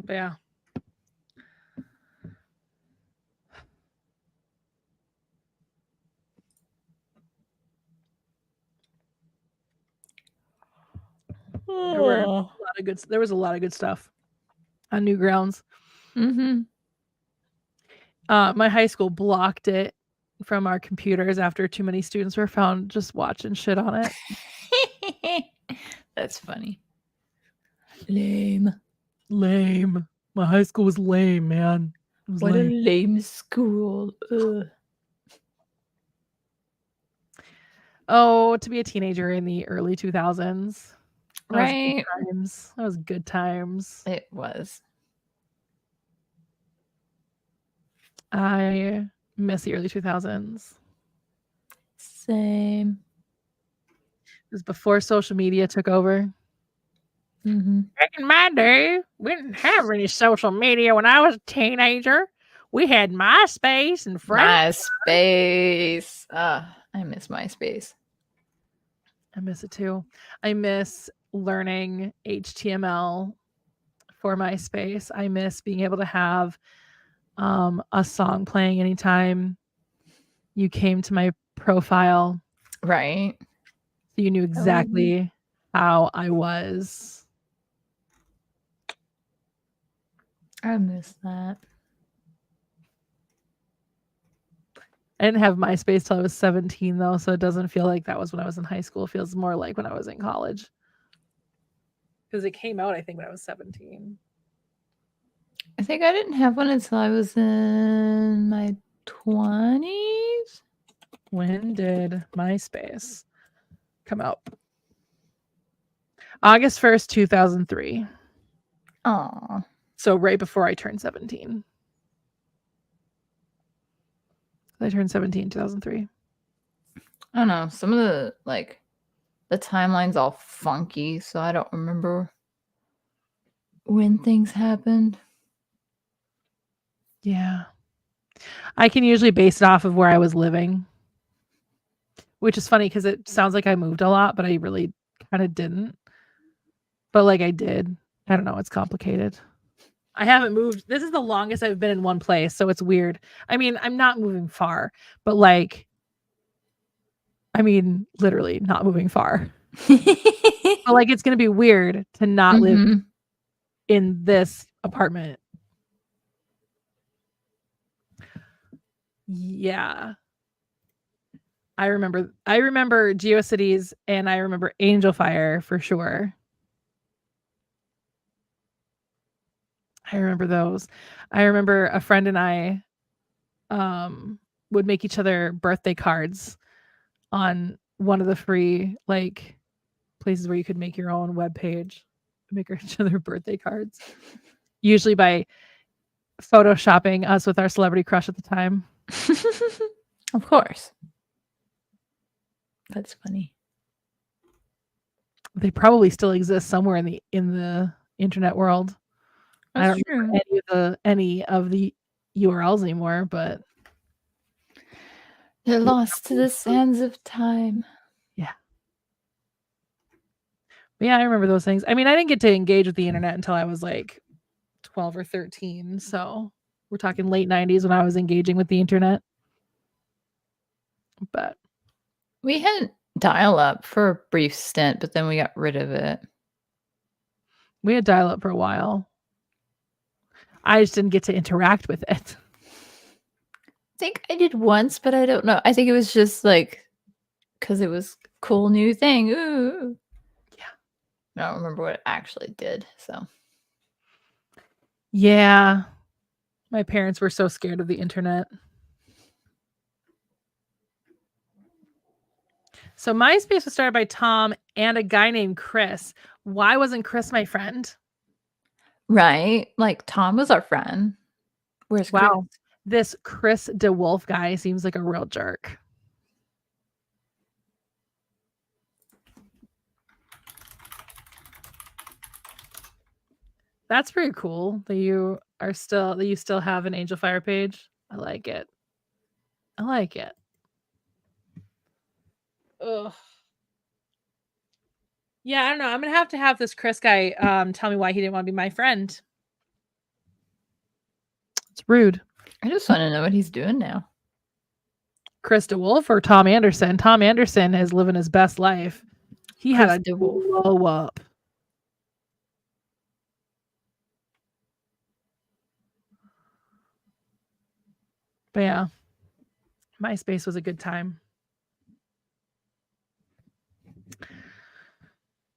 But yeah. There was a lot of good stuff on Newgrounds. Mm-hmm. My high school blocked it from our computers after too many students were found just watching shit on it. That's funny. Lame. My high school was lame, man. It was What lame. a lame school. Ugh. Oh, to be a teenager in the early 2000s. Right. That was good times. It was. I miss the early 2000s. Same. It was before social media took over. Mm-hmm. Back in my day, we didn't have any social media when I was a teenager. We had MySpace and MySpace. I miss MySpace. I miss it too. I miss learning HTML for MySpace. I miss being able to have a song playing anytime you came to my profile. Right. So you knew exactly how I was. I miss that. I didn't have MySpace till I was 17 though, so it doesn't feel like that was when I was in high school. It feels more like when I was in college. Because it came out, I think, when I was 17. I think I didn't have one until I was in my 20s. When did MySpace come out? August 1st, 2003. Aw. So right before I turned 17. I turned 17 2003. I don't know. Some of the timeline's all funky, so I don't remember when things happened. Yeah. I can usually base it off of where I was living, which is funny because it sounds like I moved a lot, but I really kind of didn't. But like I did. I don't know. It's complicated. I haven't moved. This is the longest I've been in one place, so it's weird. I mean, I'm not moving far, but literally not moving far. But like it's gonna be weird to not live in this apartment. Yeah. I remember GeoCities and I remember Angel Fire for sure. I remember those. I remember a friend and I would make each other birthday cards on one of the free places where you could make your own web page, make each other birthday cards. Usually by photoshopping us with our celebrity crush at the time. Of course. That's funny. They probably still exist somewhere in the internet world. That's I don't remember any of the URLs anymore, but they're lost to the sands of time. Yeah. But yeah, I remember those things. I mean, I didn't get to engage with the internet until I was like 12 or 13. So we're talking late 90s when I was engaging with the internet. But We had dial-up for a brief stint, but then we got rid of it. We had dial-up for a while. I just didn't get to interact with it. I think I did once, but I don't know. I think it was just like because it was cool new thing. Ooh. Yeah. I don't remember what it actually did. So Yeah. My parents were so scared of the internet. So MySpace was started by Tom and a guy named Chris. Why wasn't Chris my friend? right, like Tom was our friend. Where's Chris? Wow. This Chris DeWolf guy seems like a real jerk. That's pretty cool that you still have an Angel Fire page. I like it. I like it. Ugh. Yeah, I don't know. I'm gonna have to have this Chris guy tell me why he didn't want to be my friend. It's rude. I just want to know what he's doing now. Chris DeWolf or Tom Anderson? Tom Anderson is living his best life. He had a blow up. But yeah, MySpace was a good time.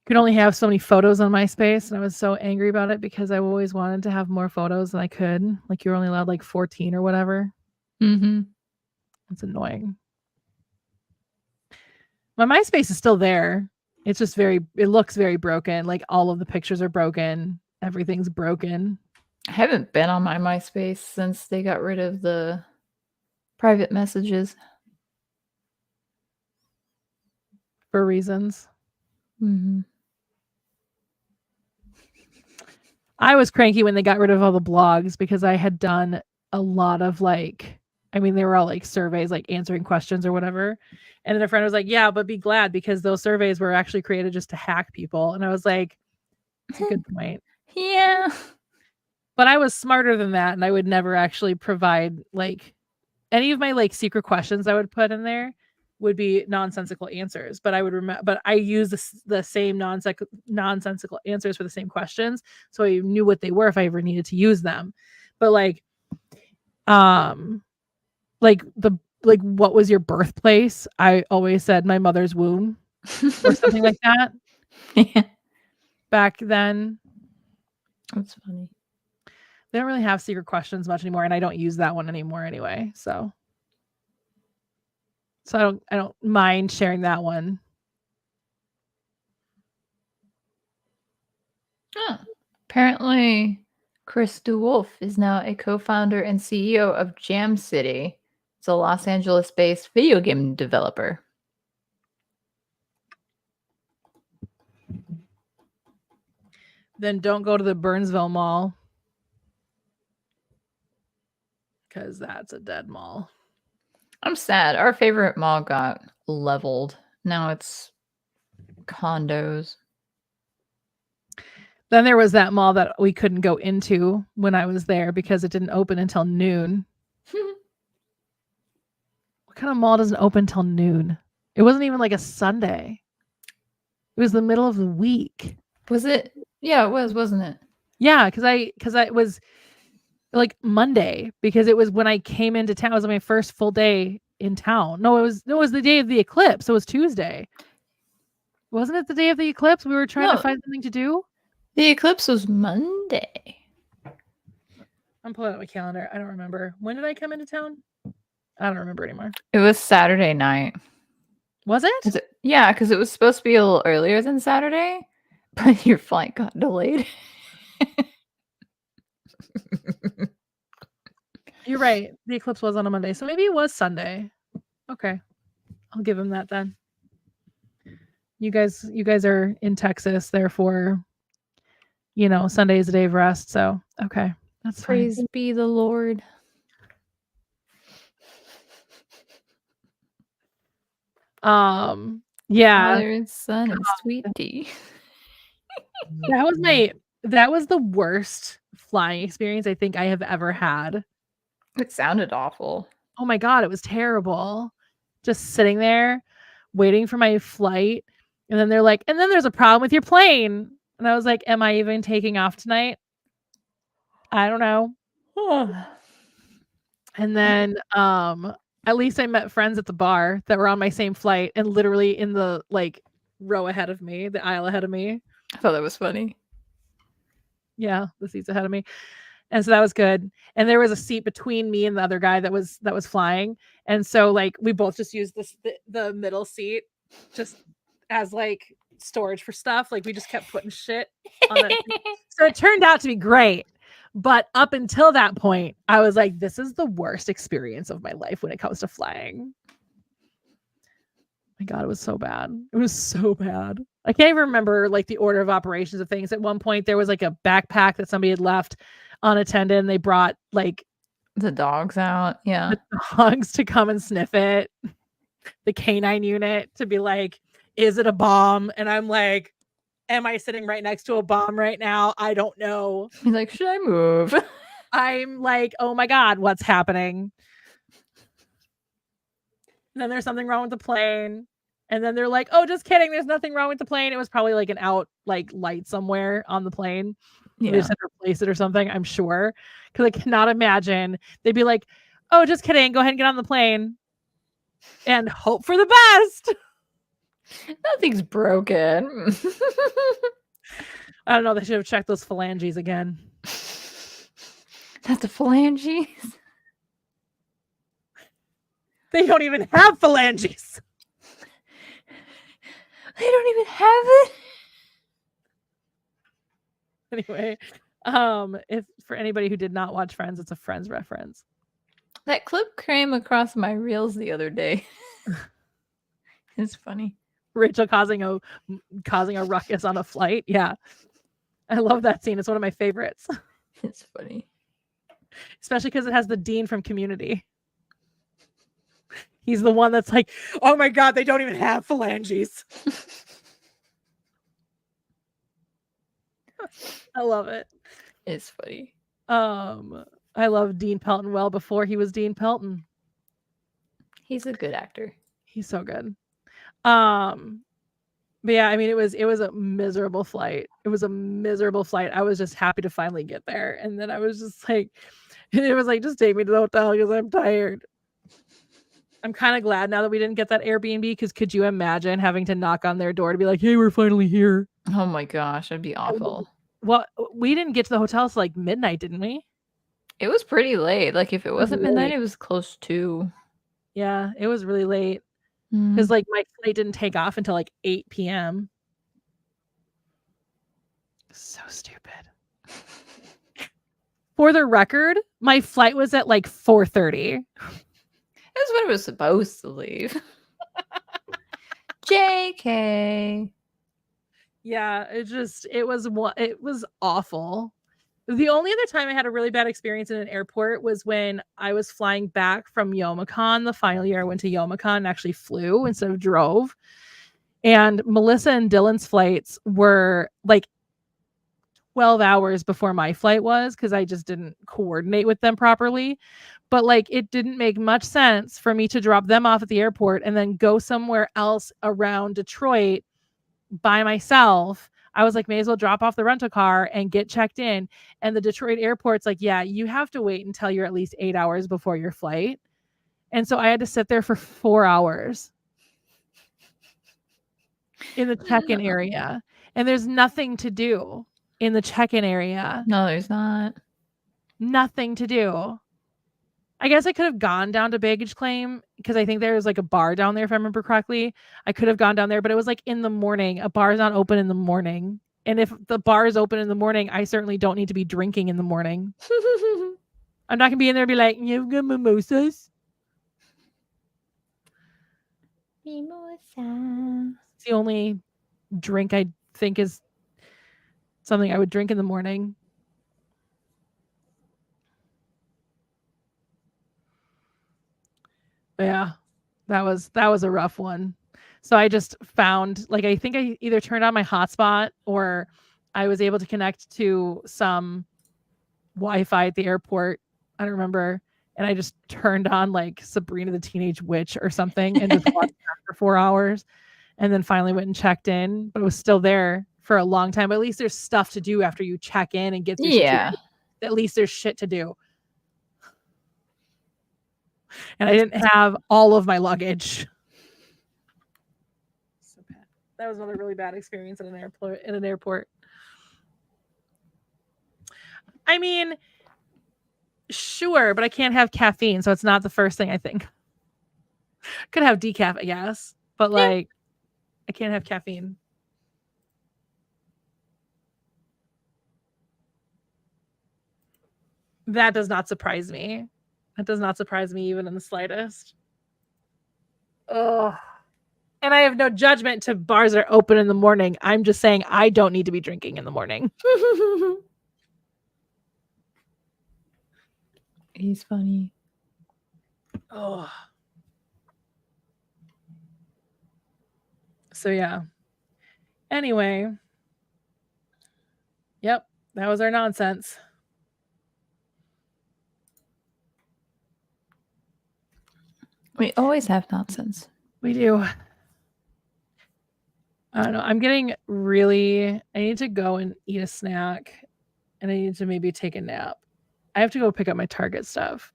Could only have so many photos on MySpace, and I was so angry about it because I always wanted to have more photos than I could. Like you were only allowed like 14 or whatever. Mm-hmm. It's annoying. My MySpace is still there. It's just it looks very broken. Like all of the pictures are broken. Everything's broken. I haven't been on my MySpace since they got rid of the private messages. For reasons. Mm-hmm. I was cranky when they got rid of all the blogs because I had done a lot of they were all like surveys, like answering questions or whatever. And then a friend was like, yeah, but be glad because those surveys were actually created just to hack people. And I was like, that's a good point. Yeah. But I was smarter than that. And I would never actually provide like any of my like secret questions I would put in there would be nonsensical answers. But I would remember, but I use the same nonsensical answers for the same questions. So I knew what they were if I ever needed to use them. But what was your birthplace? I always said my mother's womb or something like that. Yeah. Back then. That's funny. They don't really have secret questions much anymore, and I don't use that one anymore anyway. So I don't mind sharing that one. Oh, apparently Chris DeWolf is now a co-founder and CEO of Jam City. It's a Los Angeles-based video game developer. Then don't go to the Burnsville Mall because that's a dead mall. I'm sad. Our favorite mall got leveled. Now it's condos. Then there was that mall that we couldn't go into when I was there because it didn't open until noon. What kind of mall doesn't open till noon? It wasn't even like a Sunday. It was the middle of the week. Was it? Yeah, it was, wasn't it? Yeah, because I was like Monday because it was when I came into town. It was my first full day in town. No, it was the day of the eclipse. It was Tuesday. Wasn't it the day of the eclipse? We were trying to find something to do. The eclipse was Monday. I'm pulling out my calendar. I don't remember. When did I come into town? I don't remember anymore. It was Saturday night. Was it? Yeah, because it was supposed to be a little earlier than Saturday, but your flight got delayed. You're right. The eclipse was on a Monday, so maybe it was Sunday. Okay, I'll give him that then. You guys are in Texas, therefore, Sunday is a day of rest. So okay, that's Praise fine. be the Lord. Yeah. Father and Son and Sweet Tea. That was the worst flying experience I think I have ever had. It sounded awful. Oh my God, it was terrible. Just sitting there waiting for my flight. And then they're like, and then there's a problem with your plane. And I was like, am I even taking off tonight? I don't know. And then at least I met friends at the bar that were on my same flight and literally in the like row ahead of me, the aisle ahead of me. I thought that was funny. Yeah, the seats ahead of me. And so that was good. And there was a seat between me and the other guy that was flying. And so like we both just used the middle seat just as like storage for stuff. Like we just kept putting shit on that. So it turned out to be great. But up until that point, I was like, this is the worst experience of my life when it comes to flying. My God, it was so bad. It was so bad. I can't even remember like the order of operations of things. At one point, there was like a backpack that somebody had left unattended, and they brought like the dogs out. Yeah. The dogs to come and sniff it. The canine unit to be like, is it a bomb? And I'm like, am I sitting right next to a bomb right now? I don't know. He's like, should I move? I'm like, oh my God, what's happening? And then there's something wrong with the plane. And then they're like, oh, just kidding. There's nothing wrong with the plane. It was probably like an out like light somewhere on the plane. Yeah. They just had to replace it or something, I'm sure. Because I cannot imagine. They'd be like, oh, just kidding. Go ahead and get on the plane. And hope for the best. Nothing's broken. I don't know. They should have checked those phalanges again. Not the phalanges. They don't even have phalanges. They don't even have it. Anyway, if for anybody who did not watch Friends, it's a Friends reference. That clip came across my reels the other day. It's funny. Rachel causing a ruckus on a flight. Yeah. I love that scene. It's one of my favorites. It's funny. Especially because it has the dean from Community. He's the one that's like, oh my God, they don't even have phalanges. I love it. It's funny. I love Dean Pelton well before he was Dean Pelton. He's a good actor. He's so good. But yeah, I mean, it was a miserable flight. It was a miserable flight. I was just happy to finally get there. And then I was just like, it was like, just take me to the hotel because I'm tired. I'm kind of glad now that we didn't get that Airbnb, because could you imagine having to knock on their door to be like, hey, we're finally here? Oh my gosh, that'd be awful. Well, we didn't get to the hotel till like midnight, didn't we? It was pretty late. Like if it wasn't midnight, it was close to. Yeah, it was really late. Because like my flight didn't take off until like 8 p.m. So stupid. For the record, my flight was at like 4:30. That's when it was supposed to leave. JK. Yeah, it was awful. The only other time I had a really bad experience in an airport was when I was flying back from Youmacon. The final year I went to Youmacon and actually flew instead of drove. And Melissa and Dylan's flights were like 12 hours before my flight was, because I just didn't coordinate with them properly. But like it didn't make much sense for me to drop them off at the airport and then go somewhere else around Detroit by myself. I was like, may as well drop off the rental car and get checked in. And the Detroit airport's like, yeah, you have to wait until you're at least 8 hours before your flight. And so I had to sit there for 4 hours in the check-in area. And there's nothing to do in the check-in area. No, there's not. Nothing to do. I guess I could have gone down to baggage claim, because I think there was like a bar down there, if I remember correctly. I could have gone down there, but it was like in the morning. A bar is not open in the morning. And if the bar is open in the morning, I certainly don't need to be drinking in the morning. I'm not going to be in there and be like, you've got mimosas? Mimosa. It's the only drink I think is something I would drink in the morning. Yeah, that was a rough one. So I just found, like, I think I either turned on my hotspot or I was able to connect to some Wi-Fi at the airport. I don't remember. and I just turned on like Sabrina the Teenage Witch or something and just watched that for 4 hours, and then finally went and checked in, but it was still there for a long time. But at least there's stuff to do after you check in and get through security. At least there's shit to do. And I didn't have all of my luggage. So bad. That was another really bad experience at an airport. I mean, sure, but I can't have caffeine, so it's not the first thing I think. Could have decaf, I guess, but like I can't have caffeine. That does not surprise me. That does not surprise me even in the slightest. Oh. And I have no judgment to bars that are open in the morning. I'm just saying I don't need to be drinking in the morning. He's funny. Oh. So yeah. Anyway. Yep. That was our nonsense. We always have nonsense. We do. I don't know. I'm getting really. I need to go and eat a snack, and I need to maybe take a nap. I have to go pick up my Target stuff.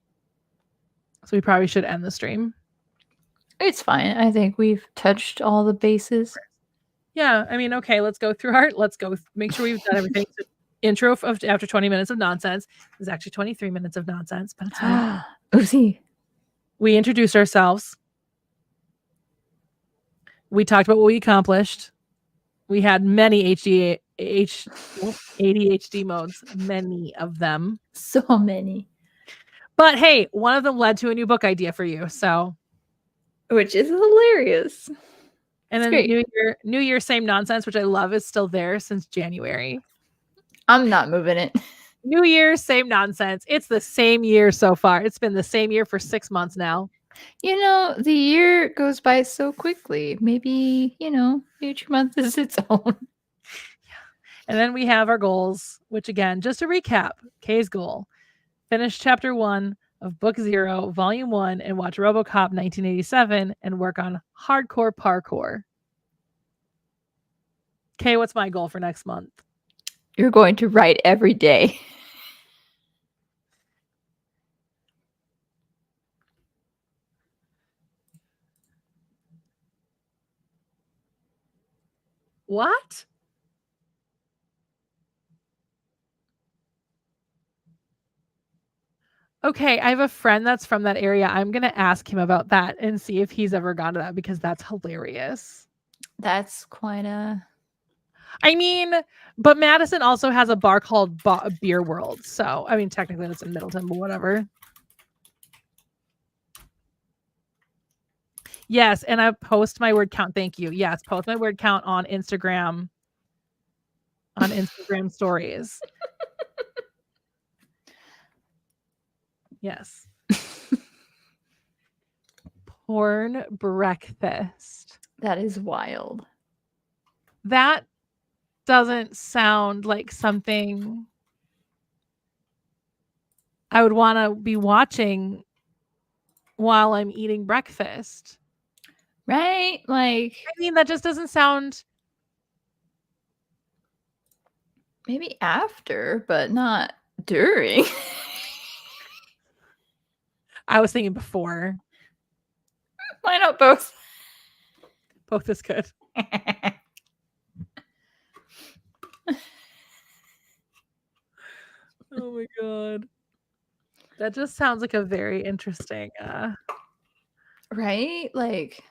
So we probably should end the stream. It's fine. I think we've touched all the bases. Yeah. I mean, okay, let's go make sure we've done everything. So intro of after 20 minutes of nonsense. There's actually 23 minutes of nonsense, but it's fine. Oopsie. We introduced ourselves. We talked about what we accomplished. We had many ADHD modes, many of them. So many. But hey, one of them led to a new book idea for you. So, which is hilarious. And then New Year, same nonsense, which I love, is still there since January. I'm not moving it. New Year, same nonsense. It's the same year so far. It's been the same year for 6 months now. You know, the year goes by so quickly. Maybe, each month is its own. Yeah. And then we have our goals, which again, just to recap, Kay's goal: finish chapter 1 of book 0, volume 1, and watch RoboCop 1987 and work on hardcore parkour. Kay, what's my goal for next month? You're going to write every day. What? Okay, I have a friend that's from that area. I'm going to ask him about that and see if he's ever gone to that, because that's hilarious. That's quite a... I mean, but Madison also has a bar called Beer World. So, I mean, technically that's in Middleton, but whatever. Yes, and I post my word count. Thank you. Yes, post my word count on Instagram. On Instagram stories. Yes. Porn breakfast. That is wild. That doesn't sound like something I would want to be watching while I'm eating breakfast. Right? Like, I mean, that just doesn't sound... Maybe after, but not during. I was thinking before. Why not both? Both is good. Oh my god. That just sounds like a very interesting right? Like,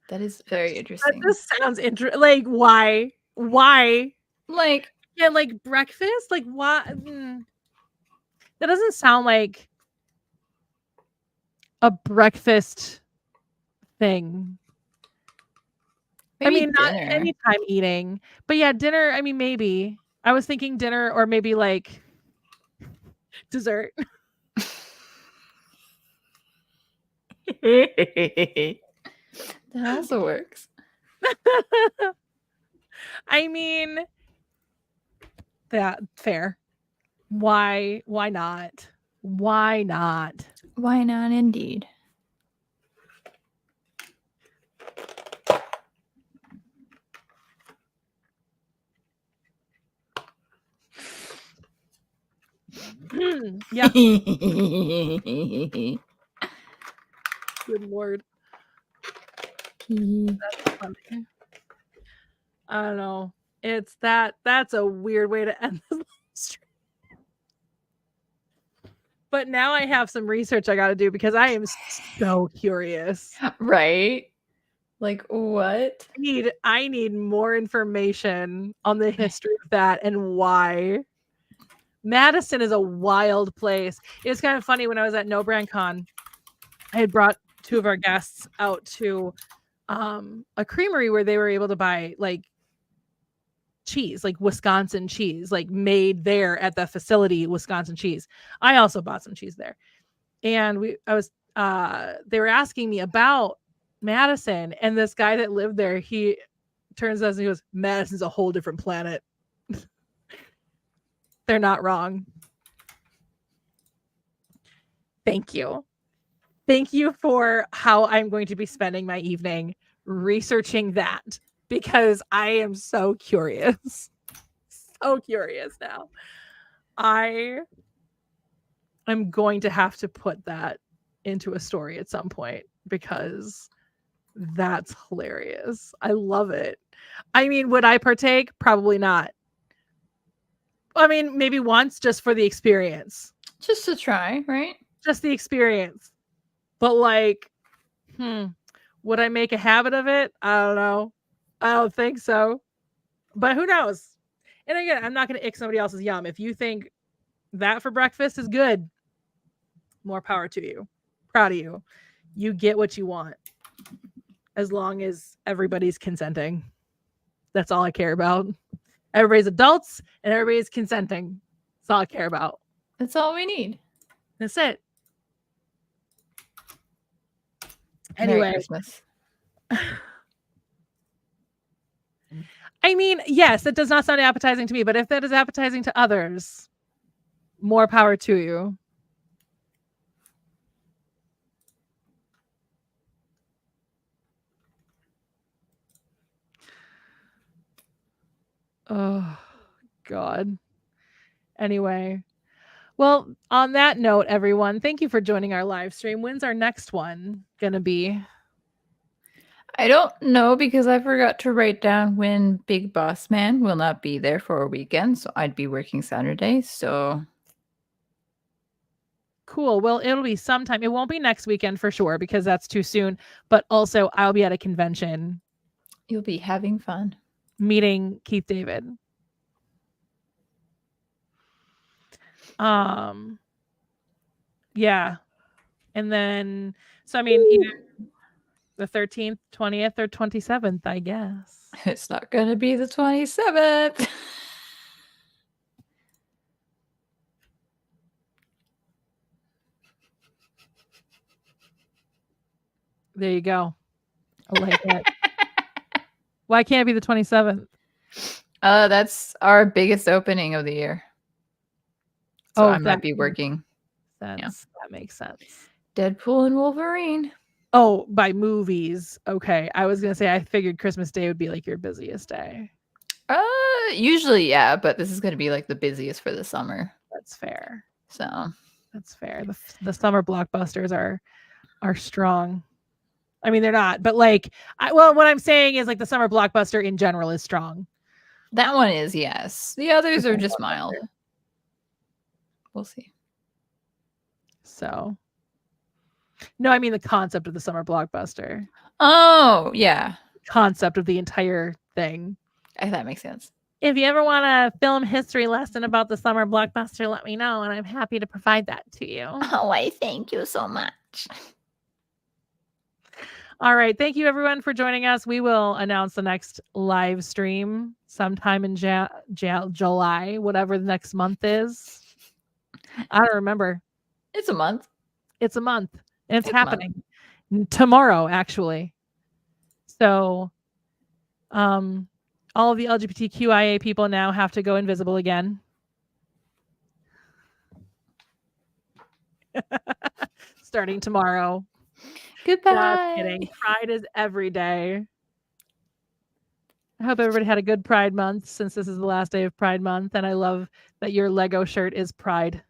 that is very interesting. That just sounds interesting. Like, why? Like, yeah, like breakfast? Like, why? That doesn't sound like a breakfast thing. maybe I mean, dinner. Not anytime eating, but yeah, dinner. I mean, maybe. I was thinking dinner, or maybe like dessert. That also works. I mean, that fair. Why not? Why not? Why not, indeed? Yeah. Good Lord. That's funny. I don't know. It's that's a weird way to end this stream. But now I have some research I got to do because I am so curious. Right? Like what? I need more information on the history of that and why. Madison is a wild place. It's kind of funny when I was at No Brand Con, I had brought two of our guests out to a creamery where they were able to buy like cheese, like Wisconsin cheese, like made there at the facility, Wisconsin cheese. I also bought some cheese there. And they were asking me about Madison, and this guy that lived there, he turns to us and he goes, Madison's a whole different planet. They're not wrong. Thank you. Thank you for how I'm going to be spending my evening researching that because I am so curious. So curious now. I'm going to have to put that into a story at some point because that's hilarious. I love it. I mean, would I partake? Probably not. I mean, maybe once just for the experience. Just to try, right? Just the experience. But like, would I make a habit of it? I don't know. I don't think so. But who knows? And again, I'm not going to ick somebody else's yum. If you think that for breakfast is good, more power to you. Proud of you. You get what you want as long as everybody's consenting. That's all I care about. Everybody's adults and everybody's consenting. That's all I care about. That's all we need. That's it. Merry Anyway. Christmas. I mean, yes, it does not sound appetizing to me, but if that is appetizing to others, more power to you. Oh, God. Anyway. Well, on that note, everyone, thank you for joining our live stream. When's our next one going to be? I don't know because I forgot to write down when Big Boss Man will not be there for a weekend. So I'd be working Saturday. So cool. Well, it'll be sometime. It won't be next weekend for sure because that's too soon. But also, I'll be at a convention. You'll be having fun. Meeting Keith David. Yeah. And then, so I mean, either the 13th, 20th, or 27th, I guess. It's not going to be the 27th. There you go. I like it. Why can't it be the 27th? That's our biggest opening of the year. So I might be working. Yeah. That makes sense. Deadpool and Wolverine. Oh, by movies. Okay. I was going to say, I figured Christmas Day would be like your busiest day. Usually, yeah, but this is going to be like the busiest for the summer. That's fair. So that's fair. The summer blockbusters are strong. I mean, they're not, but like, what I'm saying is like the summer blockbuster in general is strong. That one is, yes. The others are just mild. We'll see. So, no, I mean the concept of the summer blockbuster. Oh, yeah. Concept of the entire thing. That makes sense. If you ever want a film history lesson about the summer blockbuster, let me know, and I'm happy to provide that to you. Oh, I thank you so much. All right. Thank you, everyone, for joining us. We will announce the next live stream sometime in July, whatever the next month is. I don't remember. It's a month. It's a month. And it's happening tomorrow, actually. So, all of the LGBTQIA people now have to go invisible again. Starting tomorrow. Goodbye. Just kidding. Pride is every day. I hope everybody had a good Pride month since this is the last day of Pride month. And I love that your Lego shirt is Pride.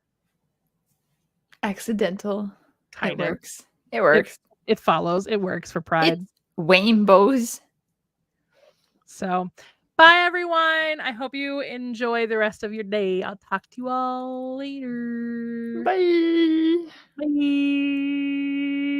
Accidental. Kind It of. works. It works. It follows. It works for Pride. It's rainbows. So, bye everyone. I hope you enjoy the rest of your day. I'll talk to you all later. Bye. Bye.